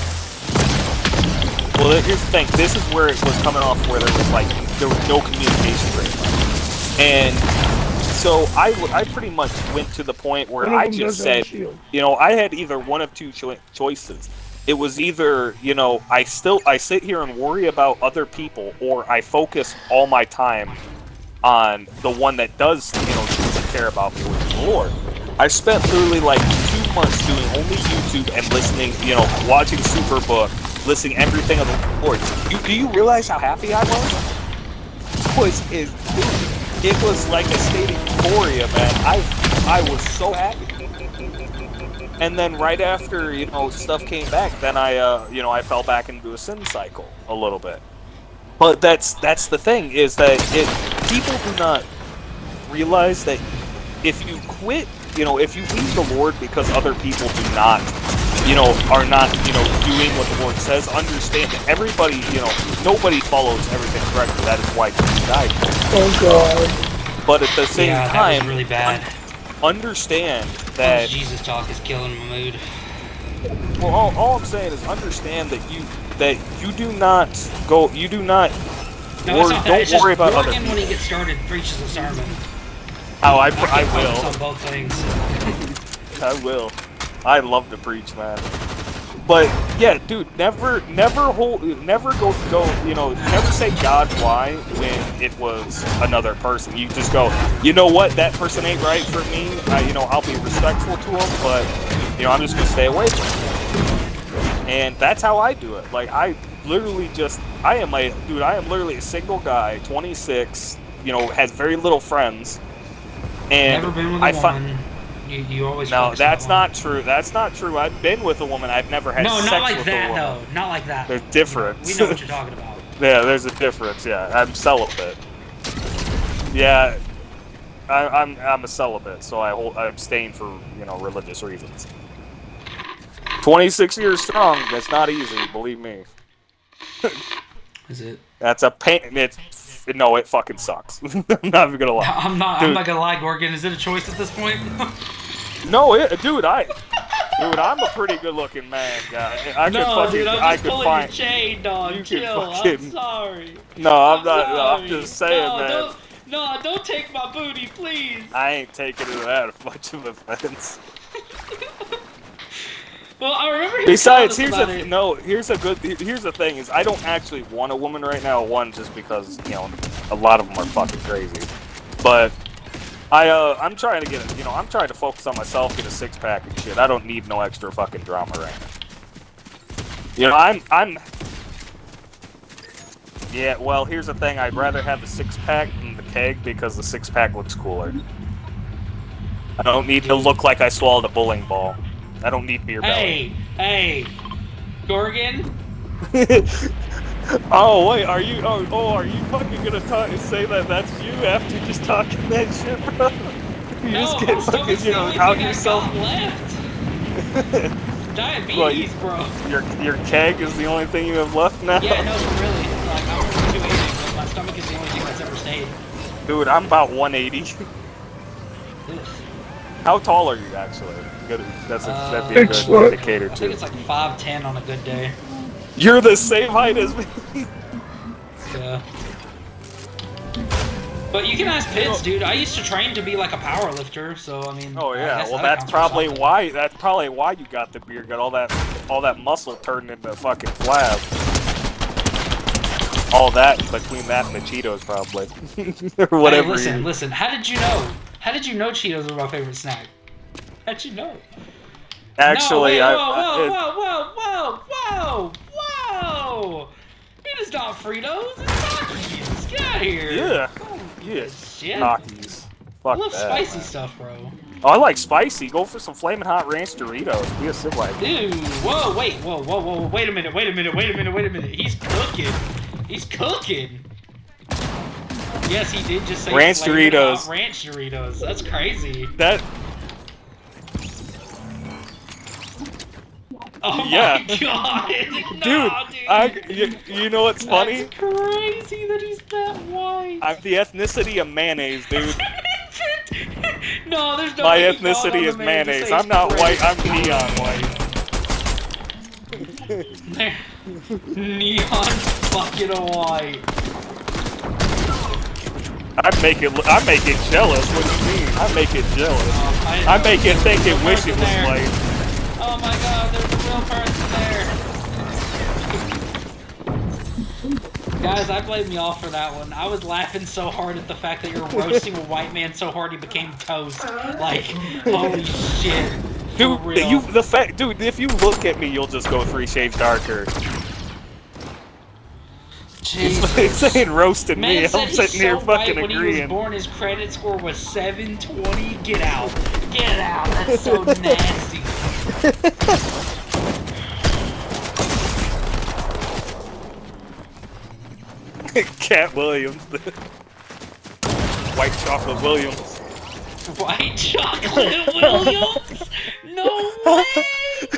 Well, here's the thing. This is where it was coming off, where there was no communication very much. And so I pretty much went to the point where I just said, you know, I had either one of two choices. It was either, you know, I sit here and worry about other people, or I focus all my time on the one that does, you know, truly care about me, which is the Lord. I spent literally like 2 months doing only YouTube and listening, you know, watching Superbook, listening everything of the Lord. Do you realize how happy I was? It was like a state of euphoria, man. I was so happy. And then right after, you know, stuff came back, then I fell back into a sin cycle a little bit. But that's the thing, is that people do not realize that if you quit, you know, if you leave the Lord because other people do not, you know, are not, you know, doing what the Lord says, understand that everybody, you know, nobody follows everything correctly. That is why Jesus died. Oh God. But at the same that time, was really bad. Understand that Jesus talk is killing my mood. Well, all I'm saying is understand that you do not go, you do not, no, or don't worry about other people. When he gets started, preaches a sermon. Oh, I will. On both things. I will. I love to preach, man. But yeah, dude, never go, you know, never say God why when it was another person. You just go, you know what, that person ain't right for me. You know, I'll be respectful to him, but, you know, I'm just gonna stay away from him. And that's how I do it. Like, I literally I am literally a single guy, 26, you know, has very little friends. And never been with a woman. You always. No, that's not true. That's not true. I've been with a woman. I've never had sex with a woman. No, not like that, though. Not like that. There's difference. We know what you're talking about. Yeah, there's a difference. Yeah, I'm celibate. Yeah, I'm a celibate, so I abstain for, you know, religious reasons. 26 years strong. That's not easy, believe me. Is it? That's a pain. No, it fucking sucks. I'm not even gonna lie. I'm not gonna lie, Gorgon. Is it a choice at this point? No, dude, I'm a pretty good-looking man, guy. I'm just pulling your chain, dog. Chill. I'm sorry. No, I'm not. No, I'm just saying, man. Don't take my booty, please. I ain't taking it that much of offense. Well, I remember. Besides, here's the thing is, I don't actually want a woman right now. One, just because, you know, a lot of them are fucking crazy. But I'm trying to get, you know, I'm trying to focus on myself, get a six-pack and shit. I don't need no extra fucking drama right now. You know, I'm. Yeah, well, here's the thing. I'd rather have the six-pack than the keg because the six-pack looks cooler. I don't need to look like I swallowed a bowling ball. I don't need beer belly. Hey, Gorgon. Oh wait, are you fucking gonna say that that's you after just talking that shit, bro? You just get fucking, you know, out yourself. diabetes, bro. Your keg is the only thing you have left now? Yeah, no, really. Like, I'm over 280, but my stomach is the only thing that's ever stayed. Dude, I'm about 180. How tall are you, actually? That'd be a good indicator, too. I think it's like 5'10" on a good day. You're the same height as me! Yeah. But you can ask Pitts, dude. I used to train to be like a power lifter, so I mean. Oh yeah, well that's probably why you got the beard, got all that muscle turned into fucking flab. All that between that and the Cheetos, probably, or whatever. Hey, listen. How did you know? How did you know Cheetos were my favorite snack? How'd you know? Actually, whoa! It is not Fritos. It's Takis. Get out of here. Yeah. Yeah. Shit. Takis. Fuck I love that, spicy man. stuff, bro. Oh, I like spicy. Go for some flaming hot ranch Doritos. Be a civilized. Dude, whoa, wait a minute. He's cooking. Yes, he did just say ranch Doritos. Ranch Doritos. That's crazy. That. Oh yeah. my god! Dude, you know what's funny? That's crazy that he's that white. I'm the ethnicity of mayonnaise, dude. No, there's no. My ethnicity is mayonnaise. I'm not white. I'm neon white. Neon fucking white. I make it jealous. What do you mean? I make it jealous. I make it think it wish it was white. Oh my god, there's a real person there. Guys, I blame y'all for that one. I was laughing so hard at the fact that you're roasting a white man so hard he became toast. Like, holy shit. Dude, dude, if you look at me, you'll just go 3 shades darker. Jesus. It's ain't roasting me. Man I'm sitting here fucking when agreeing. He was born, his credit score was 720. Get out. Get out. That's so nasty. Cat Williams. White Chocolate Williams. White Chocolate Williams? No way!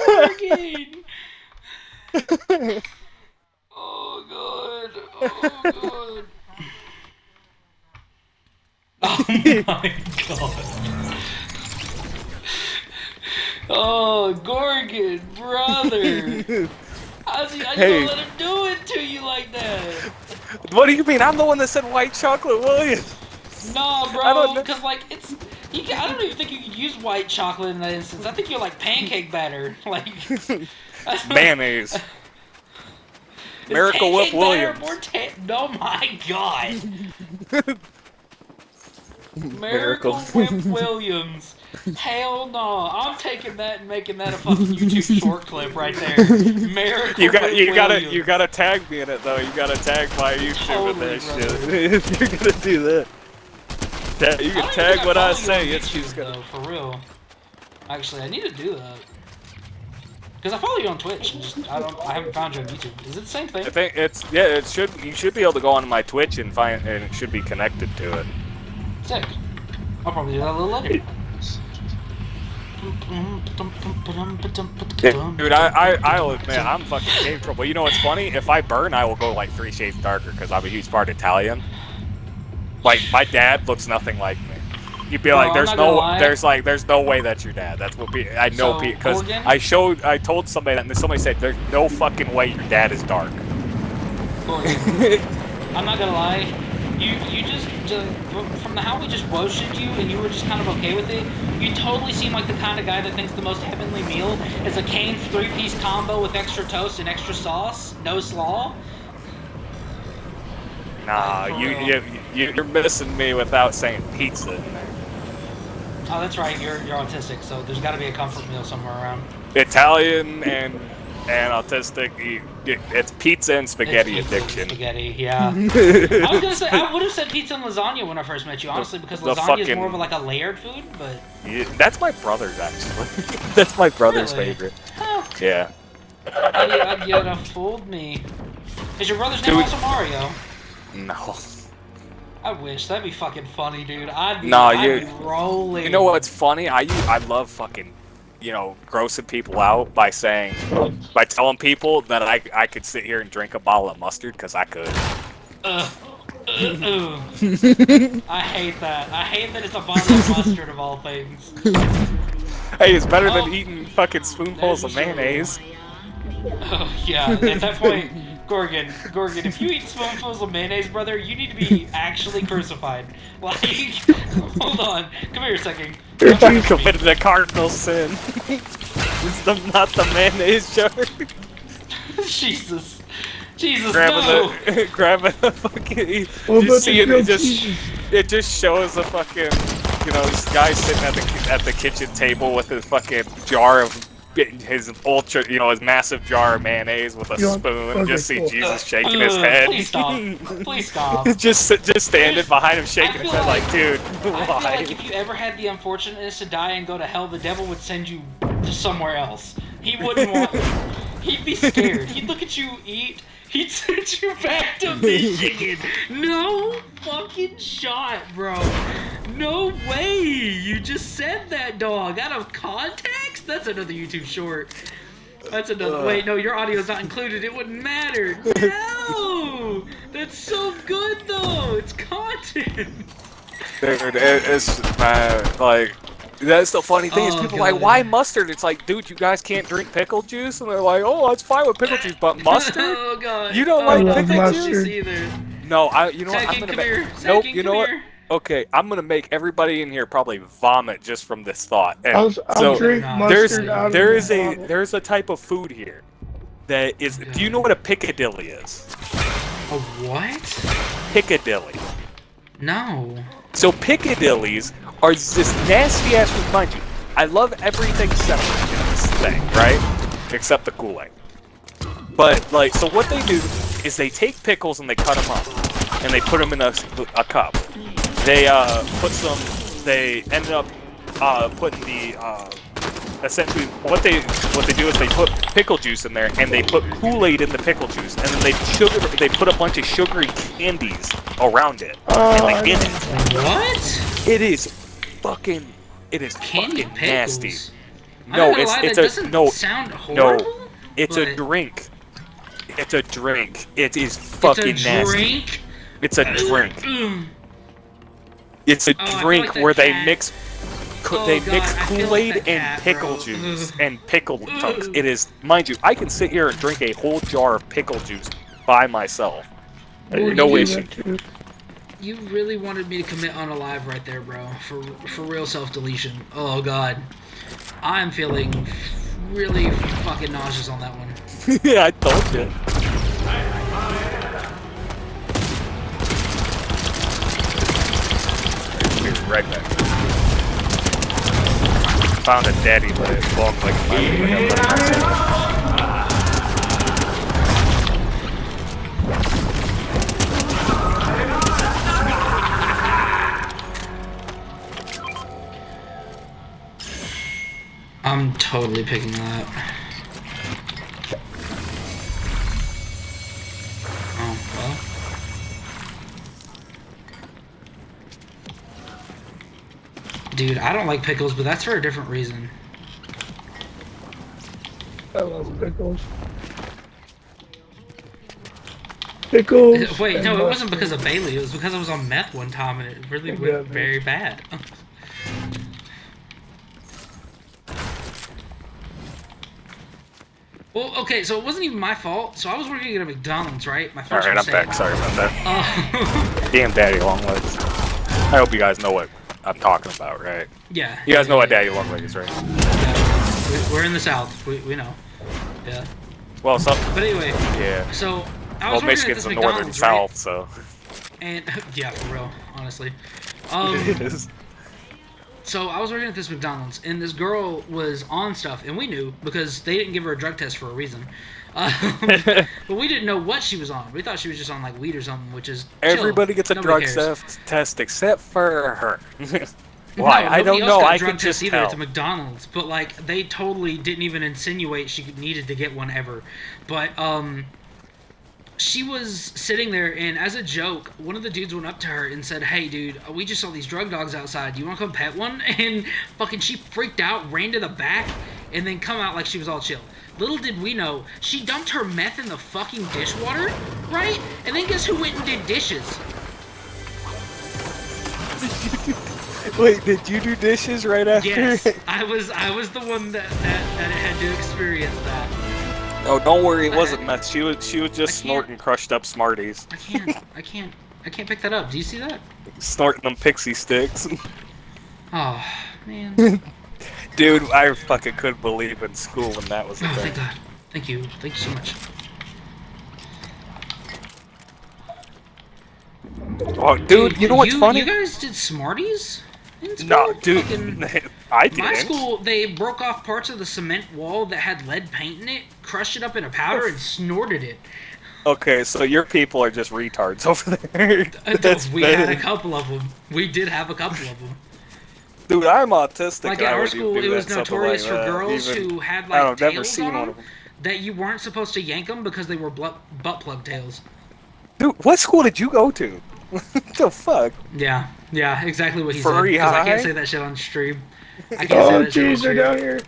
Morgan! Oh god. Oh god. Oh my god. Oh, Gorgon, brother. How's he gonna let him do it to you like that? What do you mean? I'm the one that said White Chocolate Williams. No, bro, because like it's. I don't even think you could use white chocolate in that instance. I think you're like pancake batter, like mayonnaise. Miracle Whip Williams. Oh my god. Miracle Whip Williams. Hell no. I'm taking that and making that a fucking YouTube short clip right there. Miracle you Williams. gotta tag me in it though. You gotta tag my YouTube totally, with that shit. If you're gonna do that. You can tag what I say. It's just though, for real. Actually, I need to do that. Because I follow you on Twitch. I haven't found you on YouTube. Is it the same thing? I think it should. You should be able to go onto my Twitch and and it should be connected to it. Sick. I'll probably do that a little later. Dude, I'll admit, I'm fucking capable. But you know what's funny? If I burn, I will go like 3 shades darker because I'm a huge part Italian. Like, my dad looks nothing like me. You'd be like, there's no way that's your dad. That's what I know, because I told somebody that, and somebody said, there's no fucking way your dad is dark. I'm not gonna lie, you just from how we just roasted you, and you were just kind of okay with it, you totally seem like the kind of guy that thinks the most heavenly meal is a Cane's 3-piece combo with extra toast and extra sauce, no slaw. Nah, you're missing me without saying pizza in there. Oh, that's right. You're autistic, so there's got to be a comfort meal somewhere around. Italian and autistic. It's pizza and spaghetti addiction. Spaghetti, yeah. I was gonna say I would have said pizza and lasagna when I first met you, honestly, because lasagna is more of like a layered food. But yeah, that's my brother's actually. That's my brother's favorite. Huh. Yeah. You have fooled me. Is your brother's name also Mario? No. I wish. That'd be fucking funny, dude. I'd be rolling. You know what's funny? I love fucking... grossing people out by telling people that I could sit here and drink a bottle of mustard because I could. I hate that. I hate that it's a bottle of mustard of all things. Hey, it's better than eating fucking spoonfuls of mayonnaise. Oh, yeah. At that point, Gorgon, if you eat spoonfuls of mayonnaise, brother, you need to be actually crucified. Like, hold on. Come here a second. You committed a cardinal sin. It's not the mayonnaise jar. Jesus, grabbing the fucking. It just shows the fucking, this guy sitting at the kitchen table with his fucking jar of his his massive jar of mayonnaise with a spoon. Just see Jesus shaking his head. Please stop. just standing behind him shaking his head like, dude, why? I feel like if you ever had the unfortunateness to die and go to hell, the devil would send you to somewhere else. He wouldn't want. He'd be scared. He'd look at you eat. He'd send you back to Michigan. No fucking shot, bro. No way. You just said that, dog. Out of context? That's another YouTube short. That's another. Wait, no, your audio's not included. It wouldn't matter. No. That's so good, though. It's content. Dude, it's like. That's the funny thing is people are like, why mustard? It's like, dude, you guys can't drink pickle juice? And they're like, oh, it's fine with pickle juice, but mustard? Oh, God. You don't like pickle juice? Either. No, you know what? I'm gonna make... Nope, you know what? Okay, I'm gonna make everybody in here probably vomit just from this thought. And I'll drink mustard out of there's a type of food here that is... Do you know what a Piccadilly is? A what? Piccadilly. No. So Piccadillys are this nasty ass food, mind you. I love everything separate in this thing, right? Except the Kool-Aid. But like, so what they do is they take pickles and they cut them up, and they put them in a cup. They They ended up putting the essentially what they do is they put pickle juice in there and they put Kool-Aid in the pickle juice, and then they put a bunch of sugary candies around it and in it. What? It is fucking nasty. No, sound horrible. No, it's a drink. It's a drink. It is fucking nasty. It's a drink. It's a drink where they mix Kool-Aid and pickle juice and pickle chunks. It is, mind you, I can sit here and drink a whole jar of pickle juice by myself. No issue. You really wanted me to commit unalive right there, bro. For real self-deletion. Oh, God. I'm feeling really fucking nauseous on that one. Yeah, I told you. Be right back. Found a daddy, but it belonged like I'm totally picking that. Oh, well. Dude, I don't like pickles, but that's for a different reason. I love pickles. Pickles. Wait, no, it wasn't because of Bailey. It was because I was on meth one time and it really went very bad. Well, okay, so it wasn't even my fault. So I was working at a McDonald's, right? My first Alright, I'm back. Sorry about that. Damn daddy long legs. I hope you guys know what I'm talking about, right? Yeah. You guys know what daddy long legs is, right? Yeah. We're in the South. We know. Yeah. Well, so... But anyway. Yeah. So, I was working Michigan's at this the McDonald's, northern South, so... And, yeah, for real, honestly. It is. So I was working at this McDonald's, and this girl was on stuff, and we knew because they didn't give her a drug test for a reason. But we didn't know what she was on. We thought she was just on like weed or something, which is everybody chill. gets a Nobody drug test except for her. Why? No, I don't know. I can just either. tell. It's a McDonald's, but like they totally didn't even insinuate she needed to get one ever. But she was sitting there, and as a joke, one of the dudes went up to her and said, "Hey, dude, we just saw these drug dogs outside. Do you want to come pet one?" And fucking she freaked out, ran to the back, and then come out like she was all chill. Little did we know, she dumped her meth in the fucking dishwater, right? And then guess who went and did dishes? Wait, did you do dishes right after? Yes, I was the one that had to experience that. Oh, don't worry, it wasn't meth. She was just snorting crushed up Smarties. I can't pick that up. Do you see that? Snorting them pixie sticks. Oh, man. Dude, I fucking couldn't believe in school when that was a thing. Thank God. Thank you so much. Oh, dude, you know what's funny? You guys did Smarties in school? No, dude, I didn't. My school, they broke off parts of the cement wall that had lead paint in it, crushed it up in a powder, and snorted it. Okay, so your people are just retards over there. We had a couple of them. We did have a couple of them. Dude, I'm autistic. Like at our school, it was notorious for girls who had like tails on them that you weren't supposed to yank them because they were butt plug tails. Dude, what school did you go to? What the fuck? Yeah, exactly what he Furry said. Because I can't high? say that shit on stream. I can't say that shit on stream. They're down here.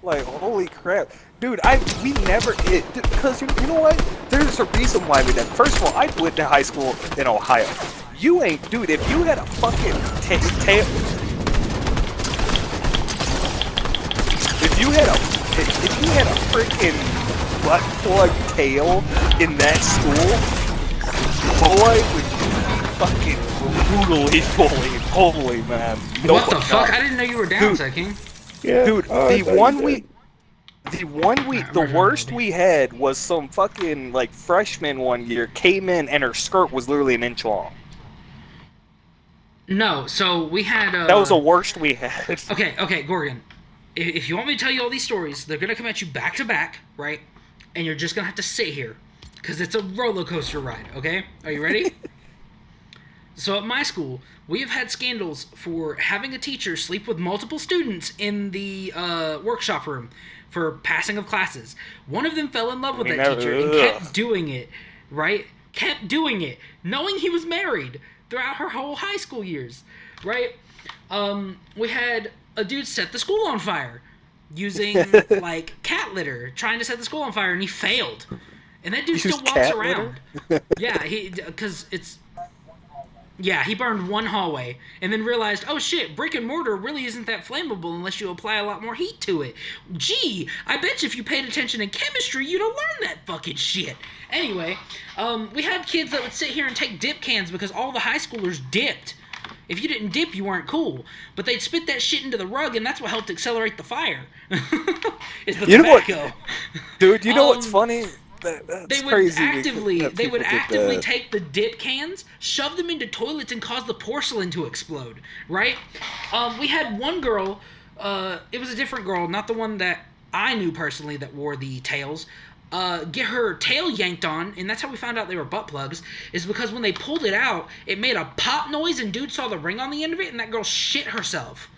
Like, holy crap. Dude, we never, because you know what? There's a reason why we did. First of all, I went to high school in Ohio. You ain't, dude, if you had a fucking tail, if you had a freaking butt plug tail in that school, boy, would you be fucking brutally bullied. Holy man. What the fuck? I didn't know you were down, King. Yeah. Dude, the worst we had was some fucking, like, freshman one year came in and her skirt was literally an inch long. No, so we had... that was the worst we had. Okay, Gorgon. If you want me to tell you all these stories, they're going to come at you back to back, right? And you're just going to have to sit here. Because it's a roller coaster ride, okay? Are you ready? So at my school, we have had scandals for having a teacher sleep with multiple students in the workshop room for passing of classes. One of them fell in love with that teacher and kept doing it, right? Kept doing it, knowing he was married throughout her whole high school years, right? We had a dude set the school on fire using, like, cat litter, trying to set the school on fire, and he failed. And that dude still walks around. Yeah, because it's... Yeah, he burned one hallway and then realized, oh shit, brick and mortar really isn't that flammable unless you apply a lot more heat to it. Gee, I bet you if you paid attention in chemistry, you'd have learned that fucking shit. Anyway, we had kids that would sit here and take dip cans because all the high schoolers dipped. If you didn't dip, you weren't cool. But they'd spit that shit into the rug, and that's what helped accelerate the fire. It's the tobacco. Dude, you know what's funny? They would actively take the dip cans, shove them into toilets, and cause the porcelain to explode, right? We had one girl, it was a different girl, not the one that I knew personally that wore the tails, get her tail yanked on, and that's how we found out they were butt plugs, is because when they pulled it out, it made a pop noise, and dude saw the ring on the end of it, and that girl shit herself.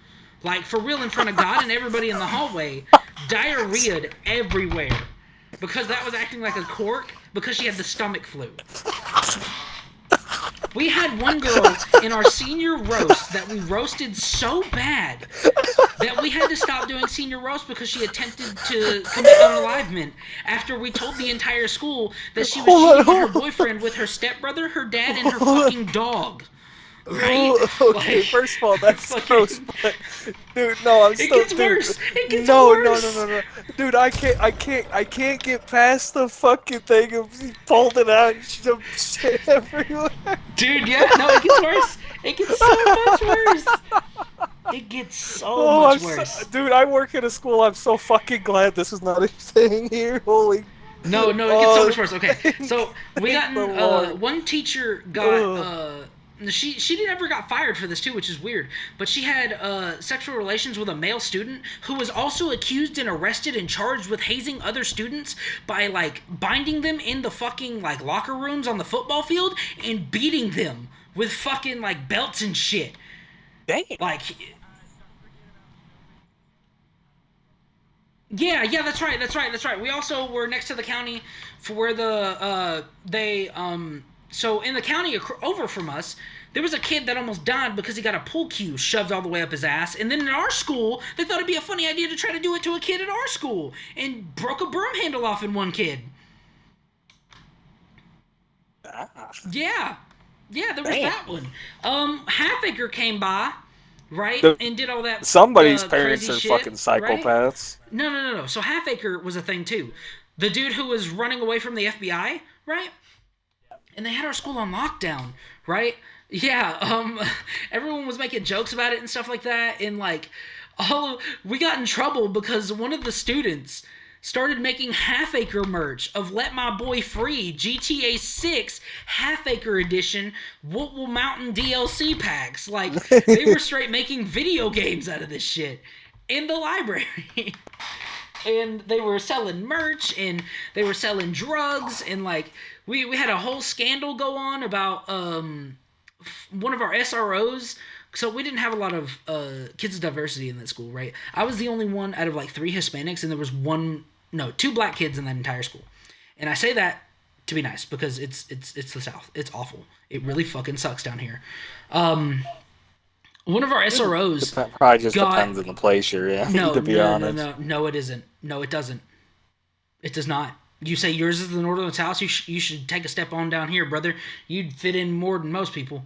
Like, for real, in front of God and everybody in the hallway, diarrheaed everywhere. Because that was acting like a cork, because she had the stomach flu. We had one girl in our senior roast that we roasted so bad that we had to stop doing senior roast because she attempted to commit unalivement after we told the entire school that she was cheating on her boyfriend with her stepbrother, her dad, and her fucking dog. Right? Okay, like, first of all, that's gross, but dude, no, I'm still. It gets worse. It gets worse. No, dude, I can't get past the fucking thing of folding out and shit everywhere. Dude, yeah, no, it gets worse. It gets so much worse. It gets so much worse. Dude, I work at a school. I'm so fucking glad this is not a thing here. Holy. No, it gets so much worse. Okay, so we got one teacher got. She never got fired for this too, which is weird. But she had sexual relations with a male student who was also accused and arrested and charged with hazing other students by, like, binding them in the fucking, like, locker rooms on the football field and beating them with fucking, like, belts and shit. Dang. Like, yeah, that's right. We also were next to the county for where the so in the county over from us, There was a kid that almost died because he got a pool cue shoved all the way up his ass. And then in our school, they thought it'd be a funny idea to try to do it to a kid at our school. And broke a broom handle off in one kid. Yeah. Yeah, there was that one. Half-Acre came by, right? And did all that Somebody's parents crazy are shit, fucking psychopaths. Right? No. So Half-Acre was a thing, too. The dude who was running away from the FBI, right? And they had our school on lockdown, right? Yeah, everyone was making jokes about it and stuff like that, and like, we got in trouble because one of the students started making Half-Acre merch of Let My Boy Free, GTA 6 Half-Acre Edition, Wool Mountain DLC packs. Like, they were straight making video games out of this shit in the library. And they were selling merch, and they were selling drugs, and like, we had a whole scandal go on about, one of our SROs, so we didn't have a lot of kids of diversity in that school, right? I was the only one out of like 3 Hispanics, and there was 2 black kids in that entire school. And I say that to be nice because it's the South. It's awful. It really fucking sucks down here. One of our SROs probably just depends on the place you're in. To be honest, no, it isn't. No, it doesn't. It does not. You say yours is the northern South, you should take a step on down here, brother. You'd fit in more than most people.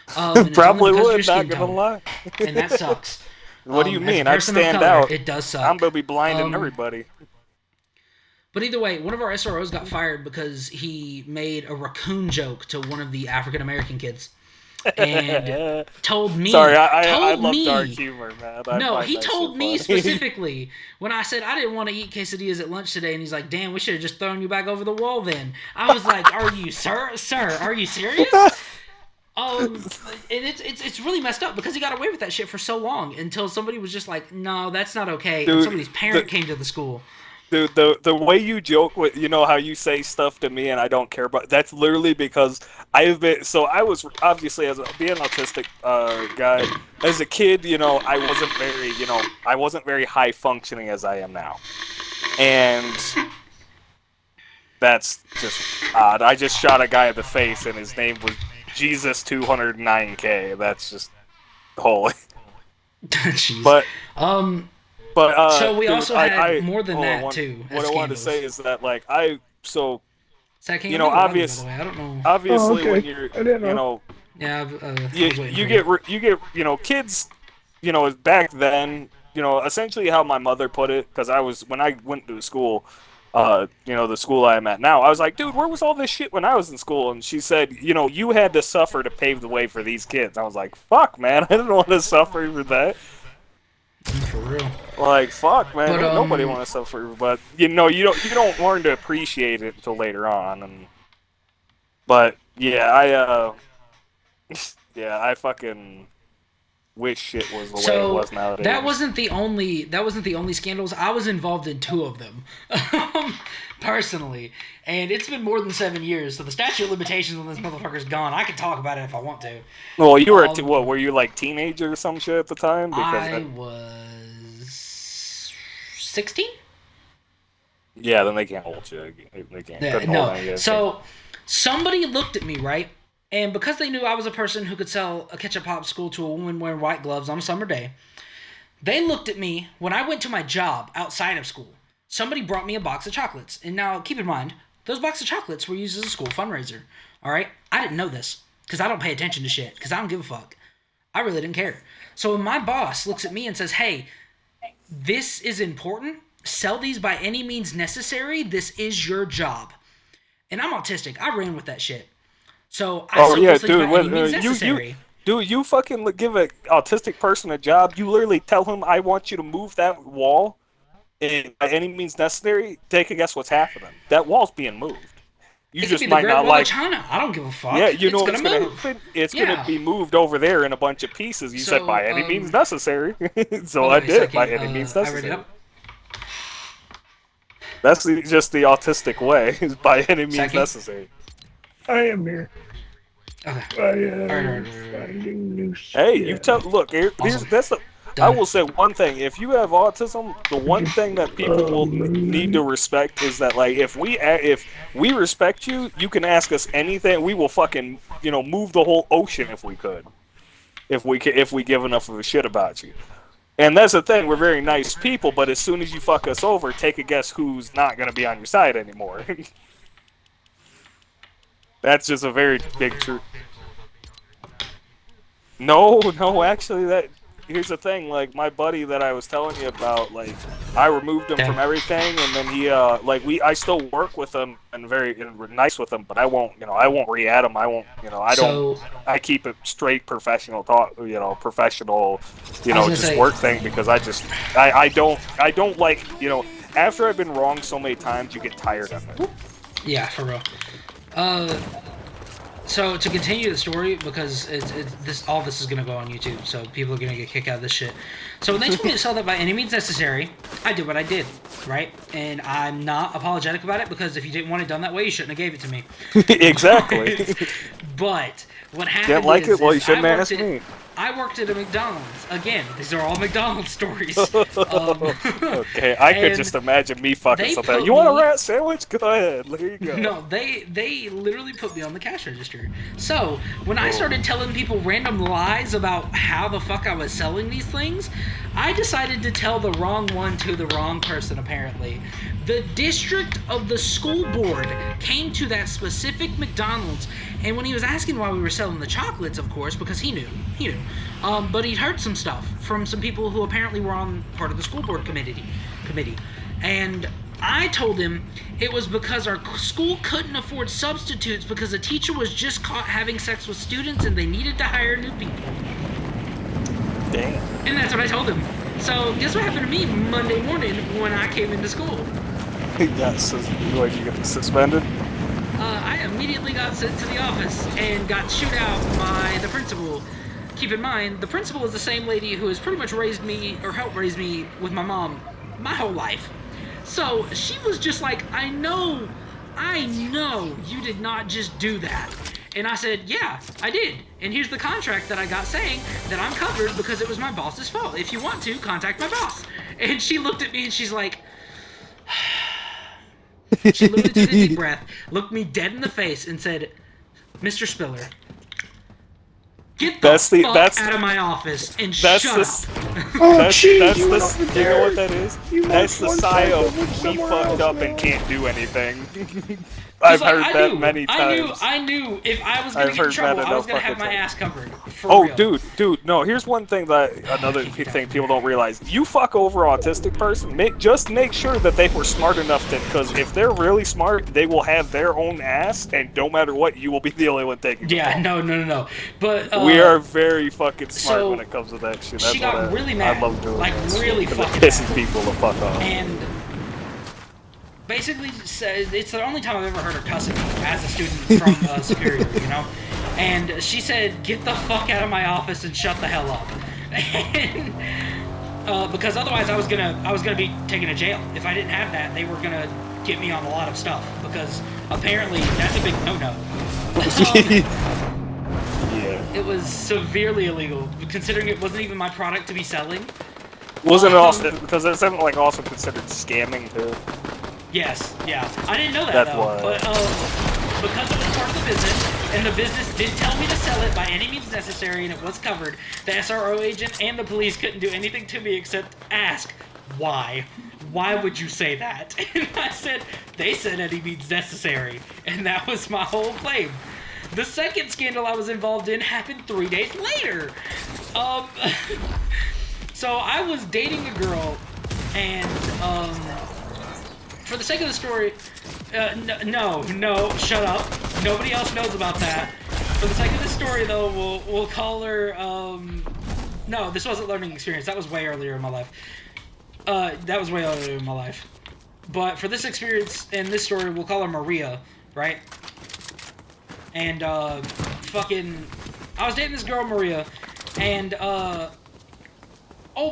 Probably would, not gonna lie. And that sucks. What do you mean? I'd stand out. It does suck. I'm gonna be blinding everybody. But either way, one of our SROs got fired because he made a raccoon joke to one of the African American kids. And told me. Sorry, I love dark humor, man. He told me specifically when I said I didn't want to eat quesadillas at lunch today, and he's like, "Damn, we should have just thrown you back over the wall then." I was like, "Are you, sir? Are you serious?" And it's really messed up because he got away with that shit for so long until somebody was just like, "No, that's not okay." Dude, and somebody's parent came to the school. Dude, the way you joke with, how you say stuff to me and I don't care about, that's literally because I was obviously, being an autistic guy, as a kid, I wasn't very high functioning as I am now. And that's just odd. I just shot a guy in the face and his name was Jesus 209K. That's just holy. Jeez. But so we dude, also had more than that too. What I wanted to say is that obviously I don't know. Obviously when you're you get kids, back then, essentially how my mother put it, because when I went to school, the school I'm at now, I was like, dude, where was all this shit when I was in school? And she said, you had to suffer to pave the way for these kids. I was like, fuck, man, I didn't want to suffer for that. For real. Like, fuck, man. But, nobody want to suffer, but you don't learn to appreciate it until later on. But yeah, I fucking wish shit was the way it was nowadays. That wasn't the only scandals. I was involved in 2 of them, personally, and it's been more than 7 years. So the statute of limitations on this motherfucker's gone. I can talk about it if I want to. Well, you were what? Were you like teenager or some shit at the time? I was 16. Yeah, then they can't hold you. They can't. Yeah, no. So somebody looked at me, right? And because they knew I was a person who could sell a ketchup popsicle to a woman wearing white gloves on a summer day, they looked at me when I went to my job outside of school. Somebody brought me a box of chocolates. And now, keep in mind, those boxes of chocolates were used as a school fundraiser. All right? I didn't know this because I don't pay attention to shit because I don't give a fuck. I really didn't care. So when my boss looks at me and says, hey, this is important. Sell these by any means necessary. This is your job. And I'm autistic. I ran with that shit. So I you fucking give an autistic person a job. You literally tell him, I want you to move that wall and by any means necessary. Take a guess what's happening. That wall's being moved. You just might not like China. I don't give a fuck. Yeah, you know what's gonna happen? It's gonna be moved over there in a bunch of pieces. You said by any means necessary. So I did by any means necessary. I read it up. That's just the autistic way, is by any means necessary. I am here. Okay. Finding new hey, you tell. Look, here's awesome. I will say one thing: if you have autism, the one thing that people will need to respect is that, like, if we respect you, you can ask us anything. We will fucking move the whole ocean if we could, if we give enough of a shit about you. And that's the thing: we're very nice people, but as soon as you fuck us over, take a guess who's not going to be on your side anymore. That's just a very big truth. No, actually, here's the thing. Like, my buddy that I was telling you about, like, I removed him from everything, and then he, I still work with him and we're nice with him, but I won't re-add him. I won't, I keep it straight professional talk, professional, just work thing, because I don't like, after I've been wrong so many times, you get tired of it. Yeah, for real. So to continue the story, because all this is gonna go on YouTube, so people are gonna get kicked out of this shit. So when they told me to sell that by any means necessary, I did what I did, right? And I'm not apologetic about it, because if you didn't want it done that way, you shouldn't have gave it to me. Exactly. But what happened Didn't like it? Well, you shouldn't ask me. I worked at a McDonald's. Again, these are all McDonald's stories. Okay, I could just imagine me fucking something. You want a rat sandwich? Go ahead. There you go. No, they literally put me on the cash register. So, when I started telling people random lies about how the fuck I was selling these things, I decided to tell the wrong one to the wrong person, apparently. The district of the school board came to that specific McDonald's, and when he was asking why we were selling the chocolates, of course, because he knew. But he'd heard some stuff from some people who apparently were on part of the school board committee. And I told him it was because our school couldn't afford substitutes because a teacher was just caught having sex with students and they needed to hire new people. Damn. And that's what I told him. So guess what happened to me Monday morning when I came into school? Yes, like you get suspended? I immediately got sent to the office and got chewed out by the principal. Keep in mind, the principal is the same lady who has pretty much raised me, or helped raise me with my mom, my whole life. So she was just like, I know you did not just do that. And I said, yeah, I did. And here's the contract that I got saying that I'm covered because it was my boss's fault. If you want to, contact my boss. And she looked at me and she's like, she literally took a deep breath, looked me dead in the face, and said, Mr. Spiller, get the fuck out of my office and shut up. You know what that is? That's the sigh of we fucked up and can't do anything. I've heard that many times. I knew if I was gonna get in trouble, I was gonna have my ass covered. Dude, no. Here's one thing another thing people don't realize. You fuck over an autistic person, just make sure that they were smart enough to, because if they're really smart, they will have their own ass, and no matter what, you will be the only one taking it. Yeah, no. But we are very fucking smart when it comes to that shit. That's she got really mad. I love doing like really fucking pissing mad. people the fuck off. And basically said it's the only time I've ever heard her cuss at me as a student from Superior, And she said, "Get the fuck out of my office and shut the hell up," and because otherwise I was gonna be taken to jail. If I didn't have that, they were gonna get me on a lot of stuff because apparently that's a big no-no. Yeah. It was severely illegal, considering it wasn't even my product to be selling. Wasn't it also because it's like also considered scamming too? Yes, yeah. I didn't know that That's though. why. But because it was part of the business, and the business did tell me to sell it by any means necessary, and it was covered, the SRO agent and the police couldn't do anything to me except ask, why? Why would you say that? And I said, they said any means necessary. And that was my whole claim. The second scandal I was involved in happened 3 days later. So I was dating a girl, and for the sake of the story, no, shut up. Nobody else knows about that. For the sake of the story, though, we'll call her. No, this wasn't learning experience. That was way earlier in my life. But for this experience and this story, we'll call her Maria, right? And I was dating this girl Maria, and oh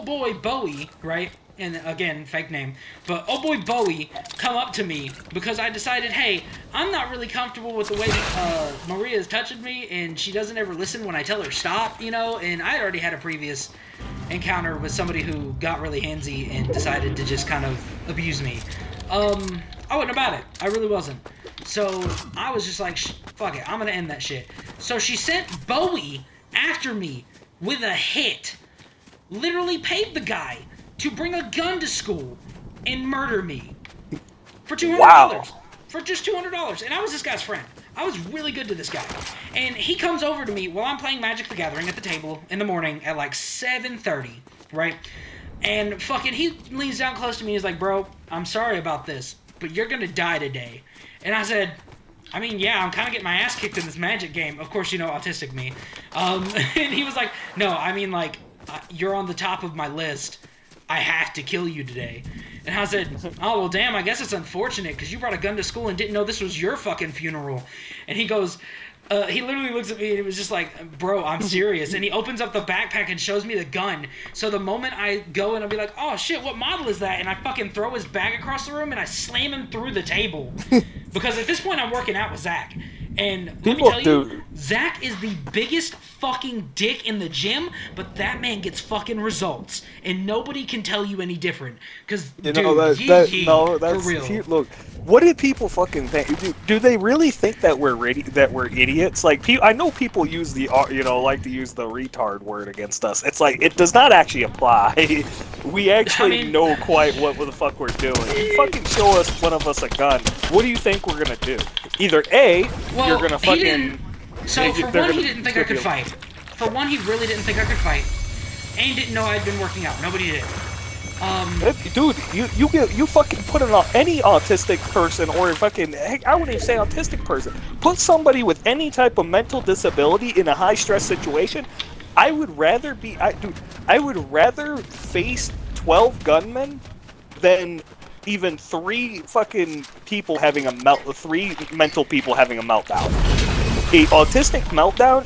boy Bowie, right? And again, fake name, but oh boy Bowie come up to me because I decided, hey, I'm not really comfortable with the way that Maria is touching me, and she doesn't ever listen when I tell her stop, and I already had a previous encounter with somebody who got really handsy and decided to just kind of abuse me. I wasn't about it. I really wasn't. So I was just like, fuck it, I'm gonna end that shit. So she sent Bowie after me with a hit. Literally paid the guy to bring a gun to school and murder me for $200. Wow. For just $200. And I was this guy's friend. I was really good to this guy. And he comes over to me while I'm playing Magic the Gathering at the table in the morning at like 7:30, right? And fucking he leans down close to me and is like, bro, I'm sorry about this, but you're gonna die today. And I said, I mean, yeah, I'm kind of getting my ass kicked in this Magic game. Of course, you know, autistic me. And he was like, no, I mean, like, you're on the top of my list. I have to kill you today. And I said, oh, well, damn, I guess it's unfortunate because you brought a gun to school and didn't know this was your fucking funeral. And he goes, he literally looks at me and it was just like, bro, I'm serious. And he opens up the backpack and shows me the gun. So the moment I go and I'll be like, oh, shit, what model is that? And I fucking throw his bag across the room and I slam him through the table. Because at this point I'm working out with Zach. And let me tell you, Zach is the biggest fucking dick in the gym, but that man gets fucking results, and nobody can tell you any different. Cause you dude, know that's for real. Cute. Look, what did people fucking think? Do they really think that we're idiots? Like, I know people use like to use the retard word against us. It's like it does not actually apply. We actually know quite what the fuck we're doing. You fucking show us one of us a gun. What do you think we're gonna do? Either A, you're gonna fucking. So for one, he didn't think I could fight. For one, he really didn't think I could fight, and he didn't know I'd been working out. Nobody did. Dude, you fucking put any autistic person or fucking, heck, I wouldn't even say autistic person. Put somebody with any type of mental disability in a high stress situation. I would rather face 12 gunmen than even three mental people having a meltdown. A autistic meltdown,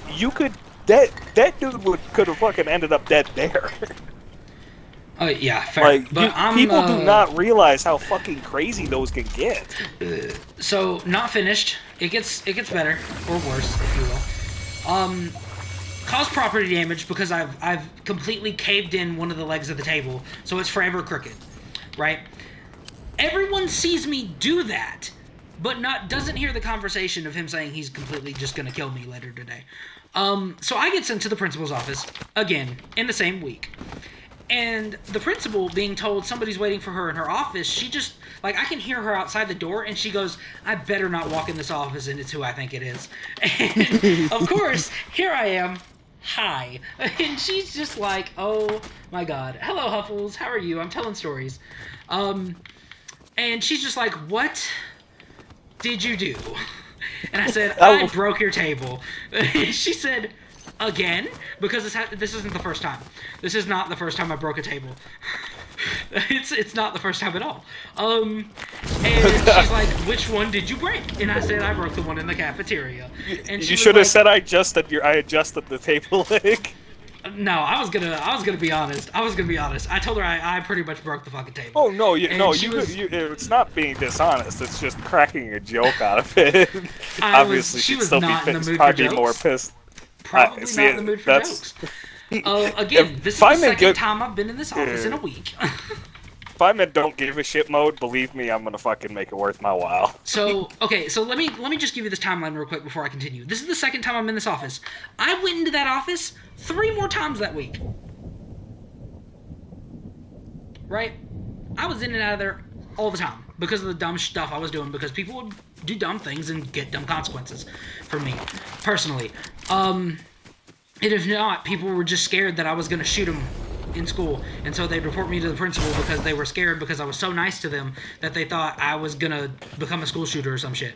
that dude could have fucking ended up dead there. Oh yeah, fair. Like, but people do not realize how fucking crazy those can get. So not finished. It gets better or worse, if you will. Cause property damage because I've completely caved in one of the legs of the table, so it's forever crooked, right? Everyone sees me do that, but doesn't hear the conversation of him saying he's completely just gonna kill me later today. So I get sent to the principal's office again in the same week. And the principal being told somebody's waiting for her in her office, she just, like, I can hear her outside the door, and she goes, I better not walk in this office, and it's who I think it is. And, of course, here I am, hi. And she's just like, oh, my God. Hello, Huffles, how are you? I'm telling stories. And she's just like, what did you do? And I said, I broke your table. She said, again? Because this isn't the first time. This is not the first time I broke a table. It's not the first time at all. And she's like, which one did you break? And I said, I broke the one in the cafeteria. And you should have said I adjusted the table leg. No, I was gonna be honest. I told her I pretty much broke the fucking table. Oh no, it's not being dishonest. It's just cracking a joke out of it. Obviously, she'd still be more pissed. Probably not in the mood for jokes. Again, this is the second time I've been in this office in a week. If I'm in don't give a shit mode, believe me, I'm gonna fucking make it worth my while. So let me just give you this timeline real quick before I continue. This is the second time I'm in this office. I went into that office 3 more times that week. Right? I was in and out of there all the time because of the dumb stuff I was doing, because people would do dumb things and get dumb consequences from me, personally. And if not, people were just scared that I was going to shoot them in school, and so they'd report me to the principal because they were scared because I was so nice to them that they thought I was going to become a school shooter or some shit.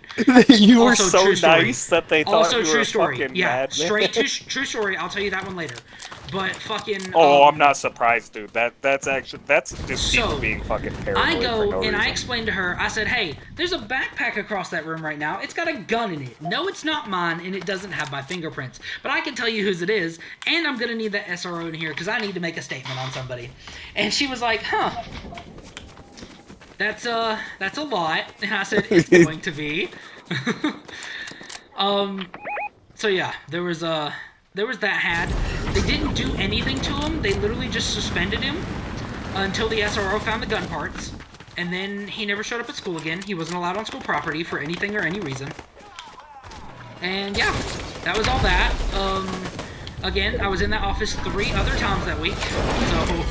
You were so nice that they thought you were a fucking madman. Straight true story. I'll tell you that one later. But fucking... I'm not surprised, dude. That's just people being fucking paranoid. I go for no and reason. I explained to her, I said, hey, there's a backpack across that room right now. It's got a gun in it. No, it's not mine, and it doesn't have my fingerprints. But I can tell you whose it is, and I'm going to need that SRO in here because I need to make a statement on somebody. And she was like, huh. That's a lot. And I said, it's going to be. So yeah, there was that had. They didn't do anything to him. They literally just suspended him until the SRO found the gun parts. And then he never showed up at school again. He wasn't allowed on school property for anything or any reason. And yeah, that was all that. Again, I was in that office 3 other times that week. So...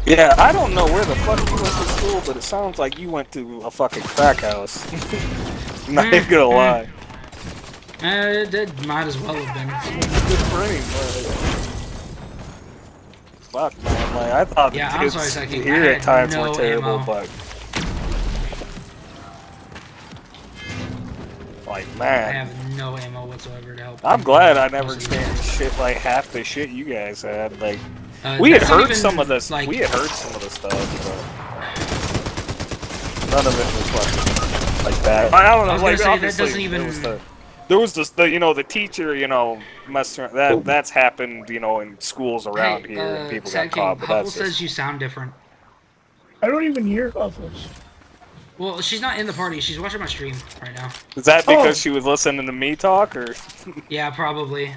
Yeah, I don't know where the fuck you went to school, but it sounds like you went to a fucking crack house. Not even gonna lie. It might as well have been. Good brain, fuck, man. Like, I thought the kids here at times were terrible, but... Like, man. I have no ammo whatsoever to help. I'm glad I never experienced shit like half the shit you guys had. Like, we had heard some of this. Like, we had heard some of the stuff, but none of it was like that. I don't know. Like, obviously, there was this, the teacher, messing around. That's happened, in schools around here, and people got caught. But Huffle says you sound different. I don't even hear Huffles. Well, she's not in the party. She's watching my stream right now. Is that because she was listening to me talk, or? Yeah, probably.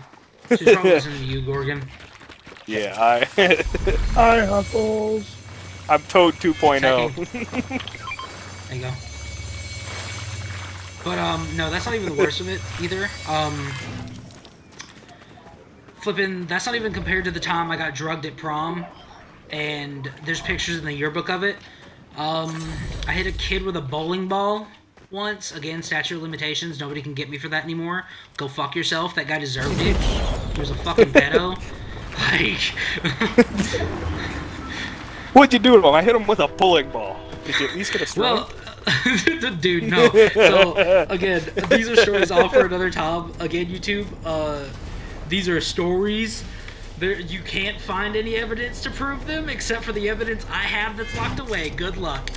She's probably listening to you, Gorgon. Yeah, Hi, Huffles. I'm Toad 2.0. There you go. But, no, that's not even the worst of it, either. Flippin', that's not even compared to the time I got drugged at prom. And there's pictures in the yearbook of it. I hit a kid with a bowling ball once. Again, statute of limitations. Nobody can get me for that anymore. Go fuck yourself. That guy deserved it. He was a fucking pedo. Like... What'd you do to him? I hit him with a bowling ball. Did you at least get a strike? Well, dude, no. So, again, these are stories all for another time. Again, YouTube, these are stories. You can't find any evidence to prove them, except for the evidence I have that's locked away. Good luck.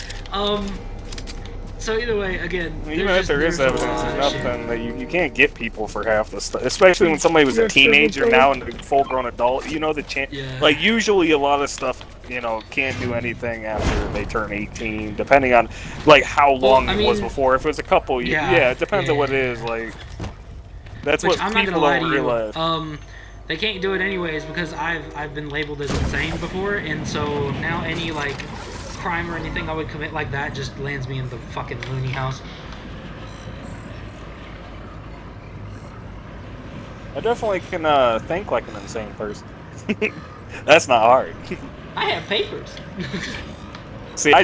So either way, again... Even if there is evidence, there's nothing that you can't get people for half the stuff. Especially when somebody was a teenager now and a full-grown adult. Like, usually a lot of stuff, can't do anything after they turn 18, depending on, like, how long it was before. If it was a couple years, it depends on what it is, like... That's what people don't realize. They can't do it anyways because I've been labeled as insane before, and so now any like crime or anything I would commit like that just lands me in the fucking loony house. I definitely can think like an insane person. That's not hard. I have papers. See, I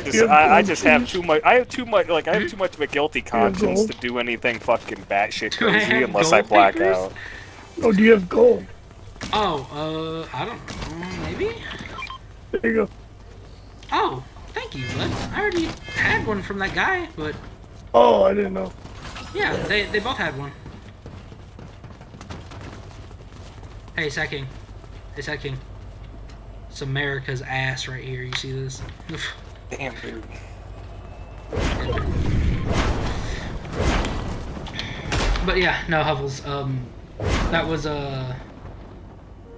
just have too much. I have too much of a guilty conscience to do anything fucking batshit crazy unless I black out. Oh, do you have gold? Oh, I don't know, maybe? There you go. Oh, thank you, bud. I already had one from that guy, but... Oh, I didn't know. Yeah, they both had one. Hey, Sacking. Hey, Sacking. It's America's ass right here, you see this? Damn, dude. But yeah, no, Huffles, that was,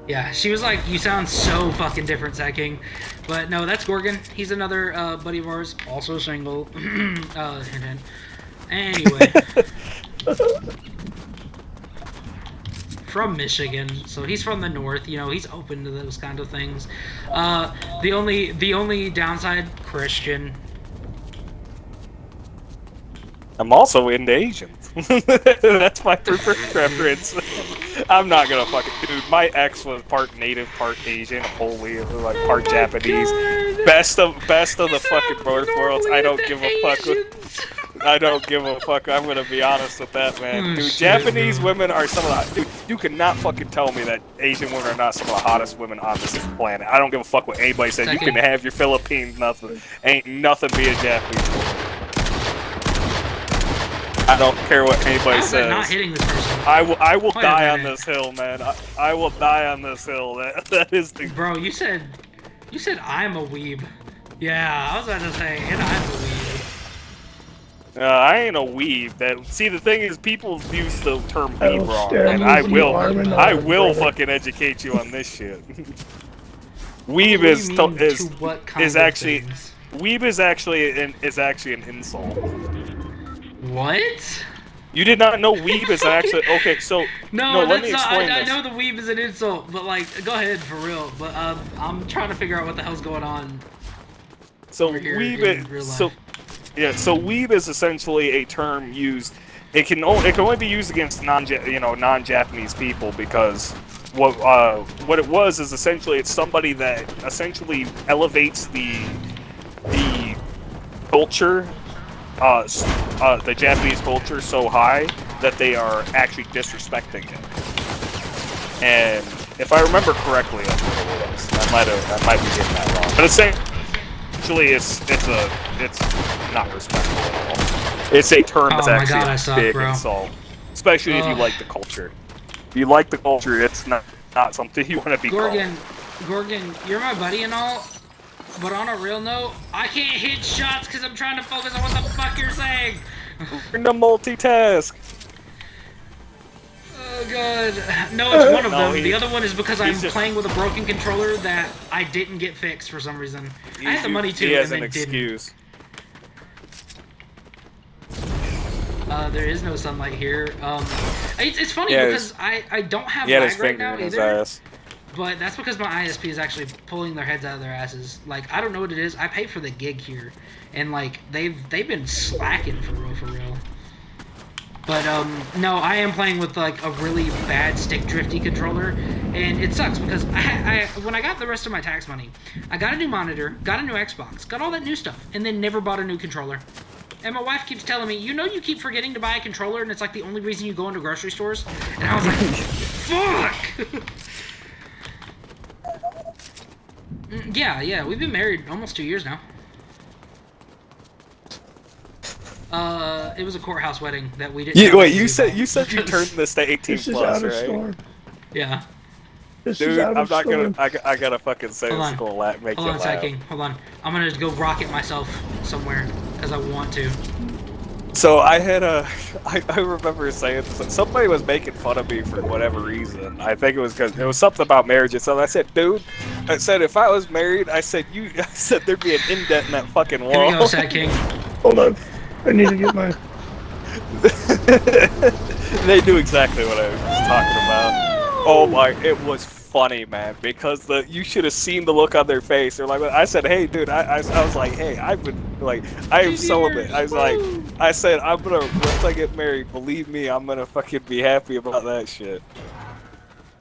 yeah, she was like, you sound so fucking different, Sacking. But no, that's Gorgon. He's another, buddy of ours, also single. Hint, hint. Anyway. From Michigan, so he's from the north, he's open to those kind of things. The only downside, Christian. I'm also into Asians. That's my preferred preference. I'm not gonna fucking... Dude, my ex was part native, part Asian, wholly, like, part Japanese. Best of the fucking both worlds. I don't give a fuck. I don't give a fuck. I'm gonna be honest with that, man. Dude, Japanese women are some of the... Dude, you cannot fucking tell me that Asian women are not some of the hottest women on this planet. I don't give a fuck what anybody says. You can have your Philippines, nothing. Ain't nothing be a Japanese woman. I don't care what anybody says. Not hitting this person. I will die on this hill, man. I will die on this hill. That is the... Bro, you said I'm a weeb. Yeah, I was about to say, and I'm a weeb. I ain't a weeb. See, the thing is, people use the term weeb wrong, and I will fucking educate you on this shit. Weeb is actually weeb is actually an insult. What? You did not know weeb is actually okay. So No, let that's me not. explain I this. know the weeb is an insult, but like, go ahead for real. But I'm trying to figure out what the hell's going on. So over here weeb in real is life. so weeb is essentially a term used. It can only be used against non-Japanese people because what it was is essentially it's somebody that essentially elevates the culture, the Japanese culture so high that they are actually disrespecting it. And if I remember correctly, that's what it was. I might be getting that wrong. But essentially, it's not respectful at all. It's a term that's actually a big insult, especially if you like the culture. If you like the culture, it's not something you want to be called. Gorgon, you're my buddy and all, but on a real note, I can't hit shots because I'm trying to focus on what the fuck you're saying. Learn to multitask. Oh god. No, it's one of them. The other one is because I'm playing with a broken controller that I didn't get fixed for some reason. I had the money too, he has and an excuse. There is no sunlight here. It's funny because I don't have lag right now either. But that's because my ISP is actually pulling their heads out of their asses. Like, I don't know what it is. I pay for the gig here, and like they've been slacking for real. But no, I am playing with like a really bad stick drifty controller, and it sucks because when I got the rest of my tax money, I got a new monitor, got a new Xbox, got all that new stuff, and then never bought a new controller. And my wife keeps telling me, you know, you keep forgetting to buy a controller, and it's like the only reason you go into grocery stores. And I was like, fuck. Yeah, we've been married almost 2 years now. It was a courthouse wedding that we didn't. Wait, you said you turned this to 18 plus, right? Storm. Yeah. Dude, I'm not gonna. I gotta fucking say this is gonna make you laugh. Hold on, King. Hold on. I'm gonna go rocket myself somewhere because I want to. So I had I remember saying somebody was making fun of me for whatever reason. I think it was because it was something about marriage. And so I said, dude, I said if I was married, I said there'd be an indent in that fucking wall. Here we go, Sad King. Hold on, I need to get my. They knew exactly what I was talking about. Oh my, it was funny, man, because you should have seen the look on their face. They're like, I said, hey, dude, I was like, hey, I've been, like, I am celibate. I said, once I get married, believe me, I'm gonna fucking be happy about that shit.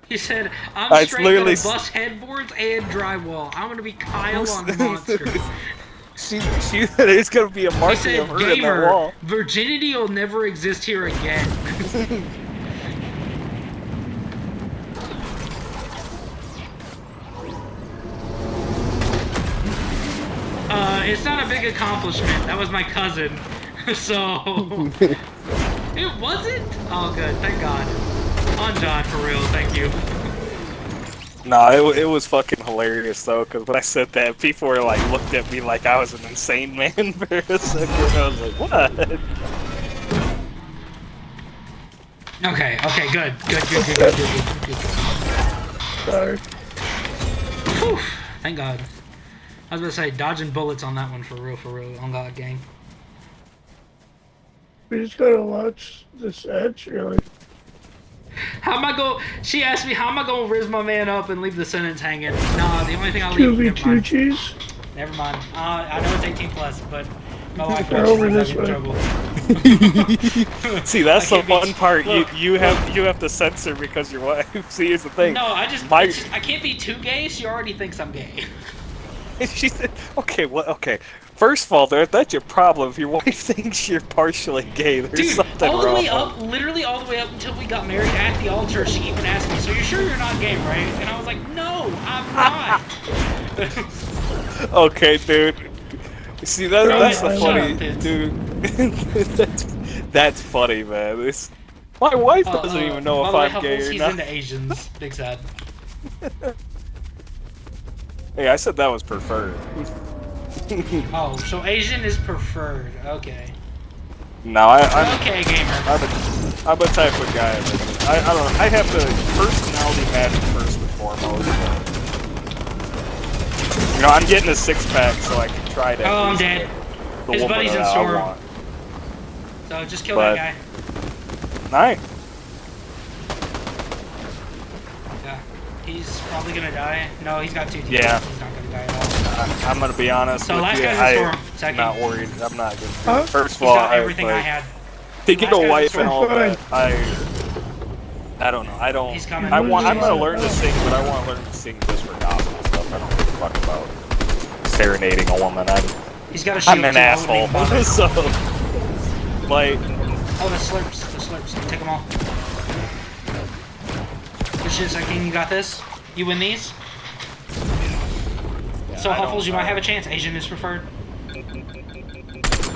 He said, I'm straight gonna bust headboards and drywall. I'm gonna be Kyle on Monster. There's gonna be a marking of her in that wall. Virginity will never exist here again. It's not a big accomplishment. That was my cousin. So... It wasn't? Oh, good. Thank God. On John, for real. Thank you. Nah, it was fucking hilarious, though, because when I said that, people were, like, looked at me like I was an insane man for a second. I was like, what? Okay, good. Sorry. Whew, thank God. I was about to say, dodging bullets on that one for real, on God, gang. We just gotta watch this edge, really. She asked me, how am I gonna riz my man up and leave the sentence hanging? Nah, the only thing I'll leave... QB2 cheese? Never mind. I know it's 18 plus, but my wife over this in way. trouble. See, that's the fun part. You have to censor because your wife. See, here's the thing. No, I can't be too gay. She already thinks I'm gay. She said, okay, okay. First of all, that's your problem. If your wife thinks you're partially gay, there's something wrong. All the way up, literally all the way up until we got married at the altar, she even asked me, so you're sure you're not gay, right? And I was like, no, I'm not. Okay, dude. See, that's the funny, dude. that's funny, man. My wife doesn't even know if I'm gay or not. He's into Asians. Big sad. Hey, I said that was preferred. Oh, so Asian is preferred. Okay. No, I'm okay, gamer. I'm a type of guy. I don't know. I have the personality match first and foremost. You know, I'm getting a 6-pack so I can try to. Oh, I'm dead. His buddy's in storm. So just kill that guy. Nice. Yeah. He's probably gonna die. No, he's got 2 teams. Yeah. He's not gonna die at all. I'm gonna be honest So with last you. guy's in storm. I'm Second. not worried. I'm not gonna. Huh? First of He's all, got everything I like, had. to get Last a guy's wife in and all storm. that, I don't know. I don't. He's coming. I'm gonna learn to sing, but I want to learn to sing just for gospel stuff. I don't give a fuck about serenading a woman. He's got a shield. I'm an too, asshole. So, like. Oh, the slurps. The slurps. Take them all. Good shit, King. You got this. You win these. Yeah, So, Huffles, you might have a chance. Asian is preferred.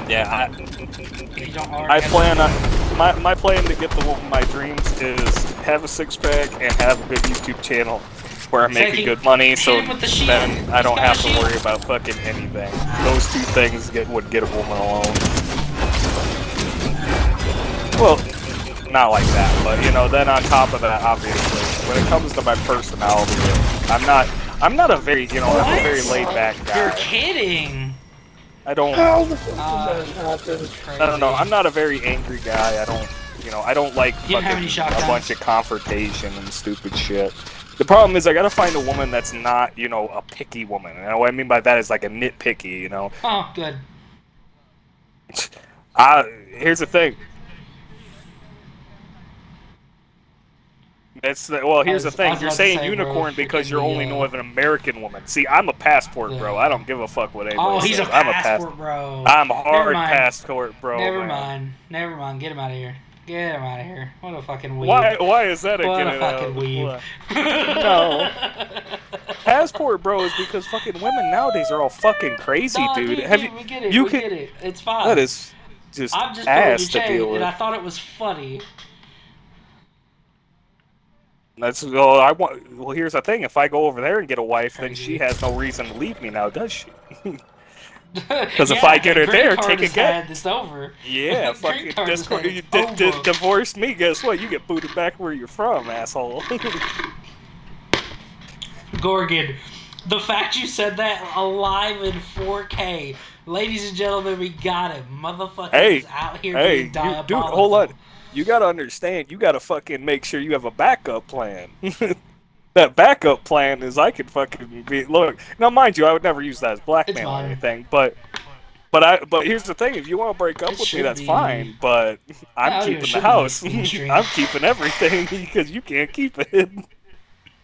Yeah, If you don't I plan on my plan to get the woman of my dreams is have a 6-pack and have a good YouTube channel where I'm making good money, so then I don't have to worry about fucking anything. Those 2 things would get a woman alone. Well, not like that, but you know, then on top of that, obviously, when it comes to my personality, I'm not a very, you know, I'm a very laid back guy. You're kidding. I don't. How the fuck did that happen? I don't know. I'm not a very angry guy. I don't, you know, I don't like fucking a bunch of confrontation and stupid shit. The problem is I gotta find a woman that's not, you know, a picky woman. And what I mean by that is like a nitpicky, you know. Oh, good. Here's the thing. Here's the thing. You're saying unicorn because you're only know of an American woman. See, I'm a passport bro. I don't give a fuck what anybody says. He's a passport bro. I'm a hard passport bro. Never mind. Get him out of here. Get him out of here. What a fucking weeb. Why is that a What a fucking weeb. No. Passport bro is because fucking women nowadays are all fucking crazy, dude. We get it. We get it. It's fine. That is just I'm just ass to deal with. And I thought it was funny. Well, here's the thing. If I go over there and get a wife, then she has no reason to leave me now, does she? Because if I get her there, take a get. It's over. Yeah, fucking divorce me. Guess what? You get booted back where you're from, asshole. Gorgon, the fact you said that alive in 4K, ladies and gentlemen, we got him. Motherfucker is out here being diabolical. Dude, hold on. You gotta understand, you gotta fucking make sure you have a backup plan. That backup plan is I could fucking look. Now, mind you, I would never use that as blackmail or anything, but here's the thing: if you want to break up with me, that's fine. But I'm keeping the house. I'm keeping everything because you can't keep it.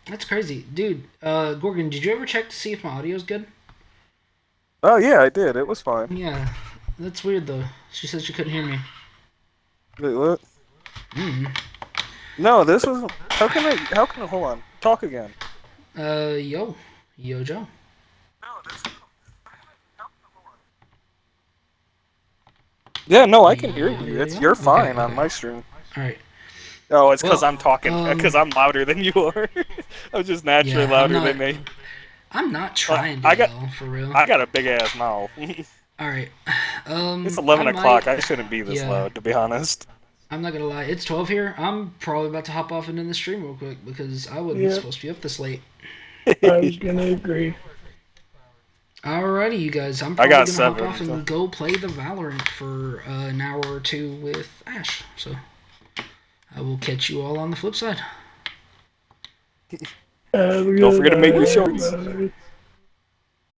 That's crazy, dude. Gorgon, did you ever check to see if my audio's good? Oh yeah, I did. It was fine. Yeah, that's weird though. She said she couldn't hear me. Wait, what? No, this was. How can I? Hold on. Talk again. Yo Joe. Yeah, no, I can hear you. You're fine on my stream. All right. Oh, it's because I'm talking. Because I'm louder than you are. I'm just naturally louder than me. I'm not trying to yell, for real. I got a big ass mouth. All right. It's 11 o'clock. I shouldn't be this loud, to be honest. I'm not gonna lie. It's 12 here. I'm probably about to hop off into the stream real quick because I wasn't supposed to be up this late. I was gonna agree. Alrighty, you guys. I'm probably gonna hop off and go play the Valorant for an hour or 2 with Ash. So I will catch you all on the flip side. Don't forget to make your shorts.